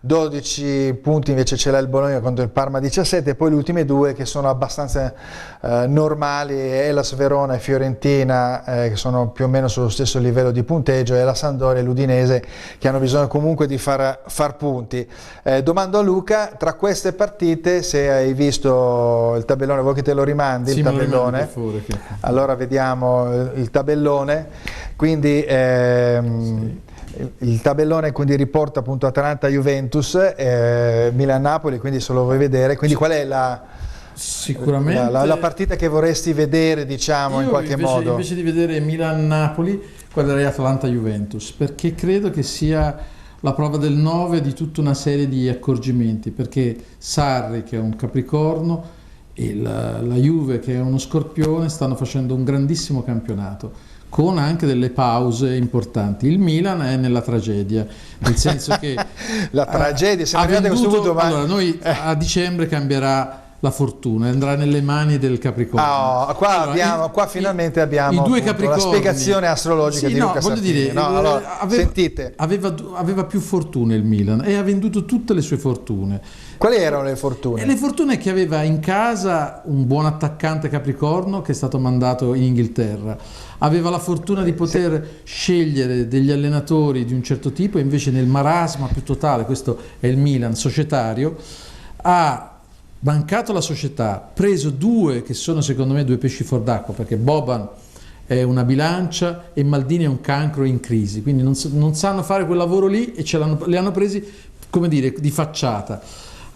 12 punti invece ce l'ha il Bologna contro il Parma 17, e poi le ultime due che sono abbastanza normali, Hellas Verona e Fiorentina che sono più o meno sullo stesso livello di punteggio, e la Sampdoria e l'Udinese che hanno bisogno comunque di far punti. Domando a Luca, tra queste partite, se hai visto il tabellone, vuoi che te lo rimandi? Sì, il tabellone? Fuori, che... Allora vediamo il tabellone, quindi il tabellone quindi riporta appunto Atalanta-Juventus, Milan-Napoli, quindi se lo vuoi vedere, quindi qual è sicuramente la partita che vorresti vedere, diciamo, in qualche modo? Invece di vedere Milan-Napoli guarderei Atalanta-Juventus, perché credo che sia la prova del 9 di tutta una serie di accorgimenti, perché Sarri, che è un Capricorno, e la Juve, che è uno Scorpione, stanno facendo un grandissimo campionato, con anche delle pause importanti. Il Milan è nella tragedia, nel senso che la tragedia, siamo arrivati a questo punto, ma... Allora, noi a dicembre cambierà la fortuna, andrà nelle mani del Capricorno. Qua finalmente abbiamo i due appunto, la Capricorni, spiegazione astrologica di Luca voglio Sartini. dire, Allora, sentite. aveva più fortune il Milan e ha venduto tutte le sue fortune. Quali erano le fortune? E le fortune che aveva in casa un buon attaccante Capricorno che è stato mandato in Inghilterra. Aveva la fortuna di poter scegliere degli allenatori di un certo tipo e invece nel marasma più totale, questo è il Milan societario, ha bancato la società, preso due che sono secondo me due pesci fuor d'acqua, perché Boban è una bilancia e Maldini è un cancro in crisi, quindi non sanno fare quel lavoro lì e li hanno presi, come dire, di facciata.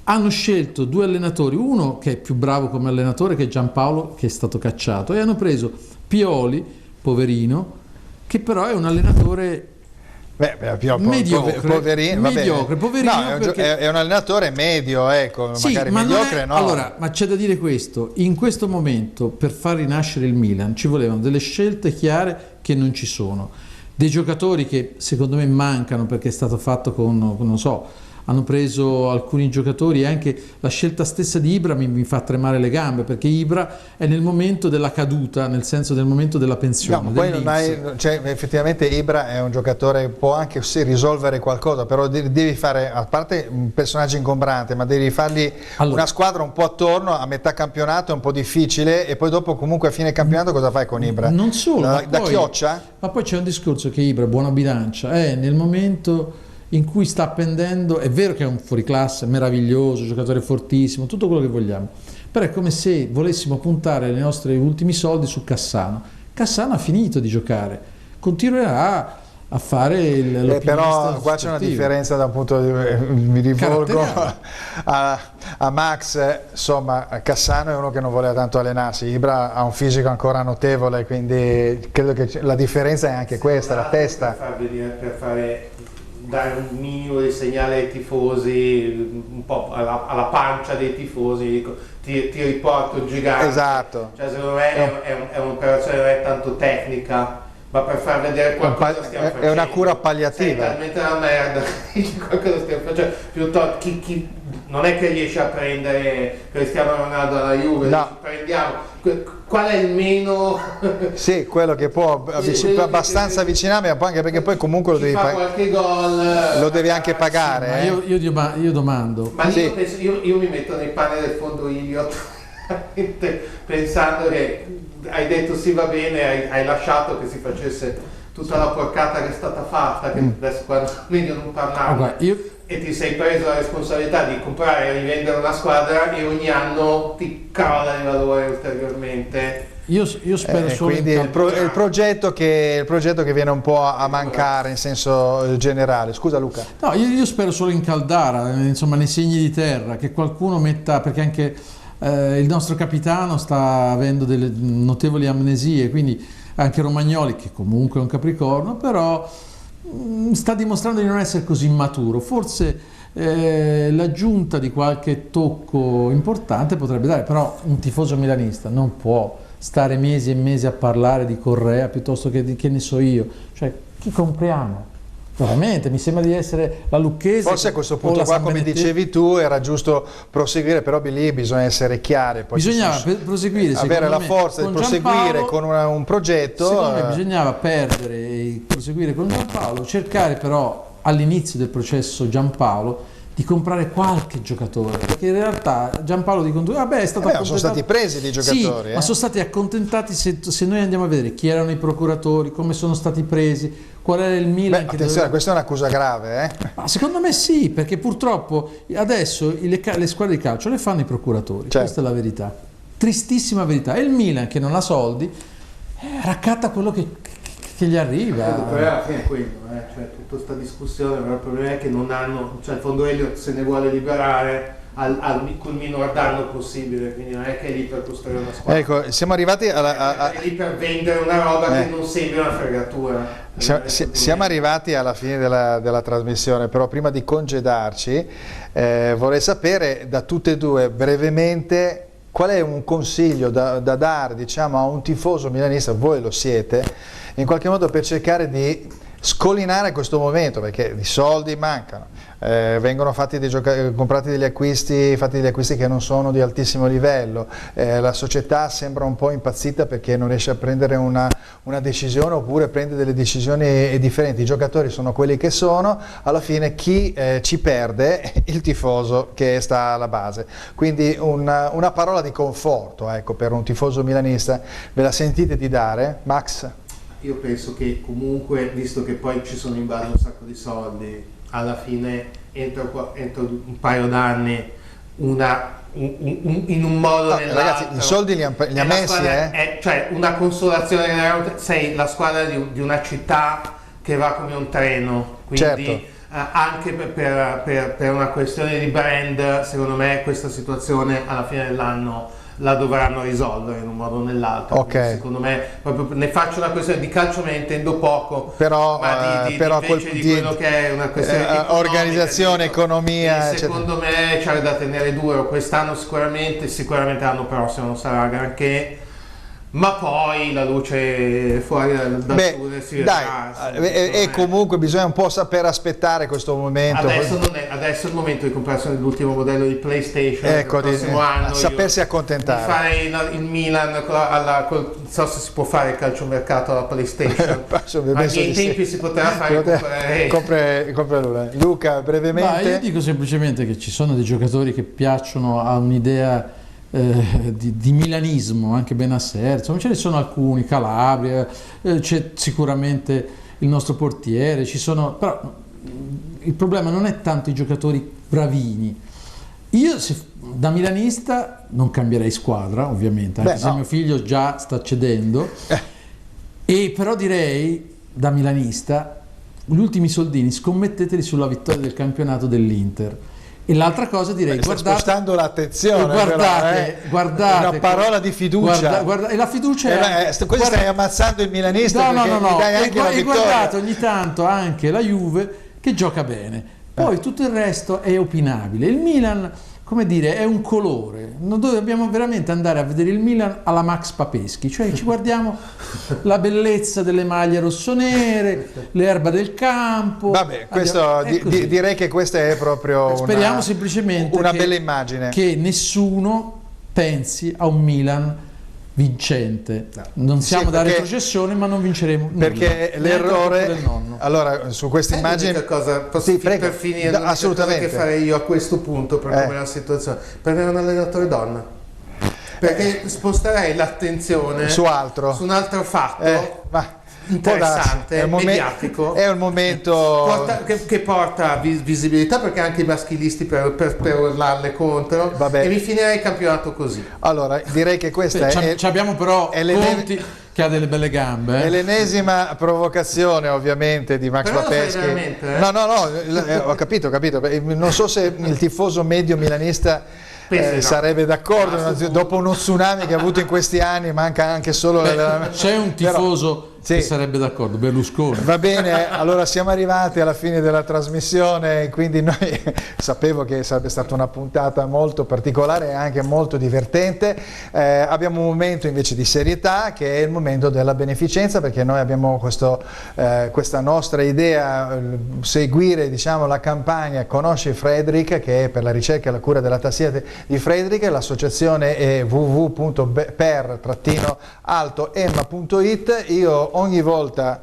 Hanno scelto due allenatori, uno che è più bravo come allenatore che è Giampaolo, che è stato cacciato, e hanno preso Pioli, poverino, che però è un allenatore poverino, no, è un allenatore medio, ecco, sì, magari ma mediocre no. Allora, ma c'è da dire questo, in questo momento per far rinascere il Milan ci volevano delle scelte chiare che non ci sono, dei giocatori che secondo me mancano perché è stato fatto con non so, hanno preso alcuni giocatori e anche la scelta stessa di Ibra mi fa tremare le gambe, perché Ibra è nel momento della caduta, nel senso del momento della pensione. No, poi non hai, cioè, effettivamente Ibra è un giocatore che può anche risolvere qualcosa, però devi fare, a parte un personaggio ingombrante, ma devi fargli una squadra un po' attorno, a metà campionato è un po' difficile, e poi dopo comunque a fine campionato cosa fai con Ibra? Non solo, da chioccia? Ma poi c'è un discorso che Ibra, buona bilancia, è nel momento in cui sta pendendo, è vero che è un fuoriclasse, meraviglioso, giocatore fortissimo, tutto quello che vogliamo, però è come se volessimo puntare i nostri ultimi soldi su Cassano. Cassano ha finito di giocare, continuerà a fare però qua c'è una differenza da un punto di mi rivolgo a Max, insomma Cassano è uno che non voleva tanto allenarsi, Ibra ha un fisico ancora notevole, quindi credo che la differenza è anche questa, la testa. Per dare un minimo di segnale ai tifosi, un po' alla pancia dei tifosi, dico, ti riporto il gigante. Esatto. Cioè, secondo me è un'operazione non è tanto tecnica, ma per far vedere qualcosa stiamo facendo. È una cura palliativa. Sei talmente una merda, qualcosa stiamo facendo. Piuttosto, chi non è che riesce a prendere Cristiano Ronaldo alla Juve, no. Prendiamo. Qual è il meno? Sì, quello che può abbastanza avvicinarmi, anche perché poi comunque lo devi pagare. Qualche gol lo devi anche pagare. Sì, io domando. Ma sì. io mi metto nei panni del fondo Iliot pensando che hai detto sì va bene, hai lasciato che si facesse tutta la porcata che è stata fatta, che adesso quando meglio non parlarne. E ti sei preso la responsabilità di comprare e rivendere una squadra e ogni anno ti cala di valore ulteriormente. Io spero solo quindi il progetto che viene un po' a mancare in senso generale. Scusa Luca. No, io spero solo in Caldara, insomma nei segni di terra, che qualcuno metta, perché anche il nostro capitano sta avendo delle notevoli amnesie, quindi anche Romagnoli, che comunque è un Capricorno, però sta dimostrando di non essere così maturo. Forse l'aggiunta di qualche tocco importante potrebbe dare, però un tifoso milanista non può stare mesi e mesi a parlare di Correa piuttosto che ne so io, cioè chi compriamo? Veramente, mi sembra di essere la Lucchese. Forse a questo punto qua, come dicevi tu, era giusto proseguire, però lì bisogna essere chiari. Poi bisognava proseguire, avere la forza di proseguire con un progetto. Secondo me bisognava perdere e proseguire con Giampaolo, cercare però all'inizio del processo Giampaolo di comprare qualche giocatore, perché in realtà Giampaolo dicono è stato accontentato. Sono stati presi dei giocatori, sì, ma sono stati accontentati. Se noi andiamo a vedere chi erano i procuratori, come sono stati presi, qual era il Milan. Attenzione, questa è un'accusa grave, Ma secondo me sì, perché purtroppo adesso le squadre di calcio le fanno i procuratori, certo. Questa è la verità, tristissima verità. E il Milan, che non ha soldi, raccatta quello che gli arriva. Il problema è quello, cioè tutta questa discussione, però il problema è che non hanno, cioè il fondo Elliott se ne vuole liberare col minor danno possibile, quindi non è che è lì per costruire una squadra. Ecco, siamo arrivati è lì per vendere una roba che non sembra una fregatura. Siamo arrivati alla fine della trasmissione, però prima di congedarci vorrei sapere da tutte e due brevemente qual è un consiglio da dare, diciamo, a un tifoso milanista, voi lo siete, in qualche modo per cercare di scollinare questo momento, perché di soldi mancano, vengono fatti comprati degli acquisti, fatti degli acquisti che non sono di altissimo livello, la società sembra un po' impazzita perché non riesce a prendere una decisione, oppure prende delle decisioni differenti. I giocatori sono quelli che sono, alla fine chi ci perde è il tifoso che sta alla base. Quindi una parola di conforto, ecco, per un tifoso milanista, ve la sentite di dare, Max? Io penso che comunque, visto che poi ci sono in ballo un sacco di soldi, alla fine entro un paio d'anni in un modo o nell'altro, ragazzi, i soldi li ha messi, cioè una consolazione, sei la squadra di una città che va come un treno, quindi certo. Anche per una questione di brand, secondo me questa situazione alla fine dell'anno la dovranno risolvere in un modo o nell'altro. Okay. Secondo me proprio ne faccio una questione di calcio, me ne intendo poco, però, ma di quello che è una questione di organizzazione, economia, secondo me c'è da tenere duro quest'anno, sicuramente l'anno prossimo non sarà granché, ma poi la luce fuori dal tunnel si vedrà. E comunque bisogna un po' saper aspettare questo momento. Adesso è il momento di comprarsi l'ultimo modello di PlayStation, ecco, il prossimo anno sapersi accontentare. Fare il Milan non so se si può fare il calciomercato alla PlayStation, ma ai miei tempi si poteva fare compra Luca, brevemente. Ma io dico semplicemente che ci sono dei giocatori che piacciono a un'idea di milanismo, anche Benasser, insomma ce ne sono alcuni, Calabria, c'è sicuramente il nostro portiere, però il problema non è tanto i giocatori bravini. Io da milanista non cambierei squadra, ovviamente, anche se mio figlio già sta cedendo, e però direi da milanista gli ultimi soldini scommetteteli sulla vittoria del campionato dell'Inter. E l'altra cosa direi, guardate, spostando l'attenzione, guardate, una parola di fiducia, e la fiducia stai ammazzando il milanista, no, gli dai anche la vittoria. Guardate ogni tanto anche la Juve che gioca bene, poi tutto il resto è opinabile. Il Milan, come dire, è un colore. Noi dobbiamo veramente andare a vedere il Milan alla Max Papeschi, cioè ci guardiamo la bellezza delle maglie rossonere, l'erba del campo. Vabbè, questo direi che questa è proprio speriamo semplicemente una bella immagine, che nessuno pensi a un Milan vincente. Non siamo da retrocessione, ma non vinceremo perché nulla. L'errore allora su questa immagine per finire, assolutamente, che farei io a questo punto per come è la situazione, prendere un allenatore donna, perché sposterei l'attenzione su un altro fatto interessante, mediatico, è un momento che porta visibilità, perché anche i maschilisti per urlarle contro. Vabbè. E mi finirei il campionato così. Allora direi che questa abbiamo però Conti che ha delle belle gambe. È l'ennesima provocazione ovviamente di Max Papeschi. No, ho capito. Non so se il tifoso medio milanista sarebbe d'accordo, dopo uno tsunami che ha avuto in questi anni, manca anche solo c'è un tifoso che sarebbe d'accordo, Berlusconi. Va bene, allora siamo arrivati alla fine della trasmissione, quindi noi sapevo che sarebbe stata una puntata molto particolare e anche molto divertente. Abbiamo un momento invece di serietà, che è il momento della beneficenza, perché noi abbiamo questa nostra idea, seguire la campagna Conosci Frederick, che è per la ricerca e la cura della tassiera di Frederick. L'associazione è www.per-altoemma.it. Io ogni volta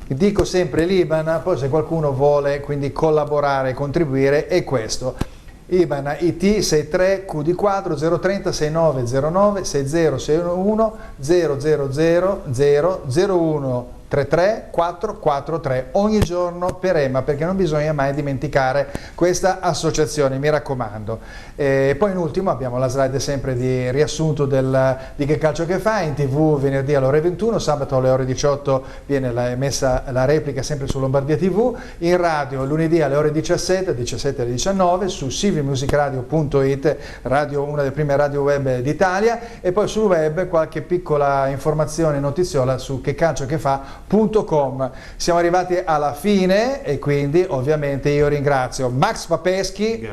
dico sempre l'Iban, poi se qualcuno vuole quindi collaborare e contribuire è questo. IBAN IT 63 QD4 030 6909 6061 000 001 33 443 ogni giorno per EMA, perché non bisogna mai dimenticare questa associazione, mi raccomando. Poi in ultimo abbiamo la slide sempre di riassunto di Che Calcio Che Fa, in TV venerdì alle ore 21, sabato alle ore 18 viene emessa la replica sempre su Lombardia TV, in radio lunedì alle ore 17 alle 19 su cvmusicradio.it, una delle prime radio web d'Italia, e poi sul web qualche piccola informazione notiziola su checalciochefa.com. Siamo arrivati alla fine e quindi ovviamente io ringrazio Max Papeschi.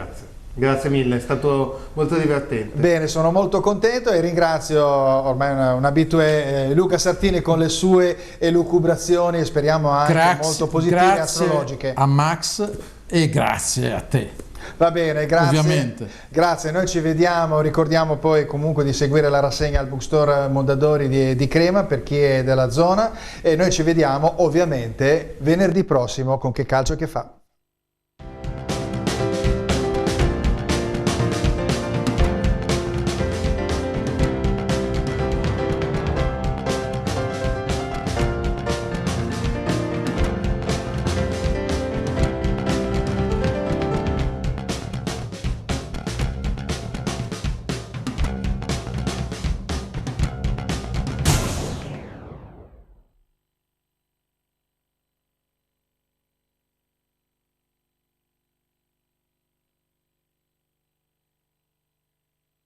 Grazie mille, è stato molto divertente. Bene, sono molto contento e ringrazio ormai un abitué Luca Sartini con le sue elucubrazioni, speriamo anche molto positive e astrologiche. A Max e grazie a te. Va bene, grazie. Ovviamente. Grazie, noi ci vediamo, ricordiamo poi comunque di seguire la rassegna al Bookstore Mondadori di Crema per chi è della zona, e noi ci vediamo ovviamente venerdì prossimo con Che Calcio Che Fa.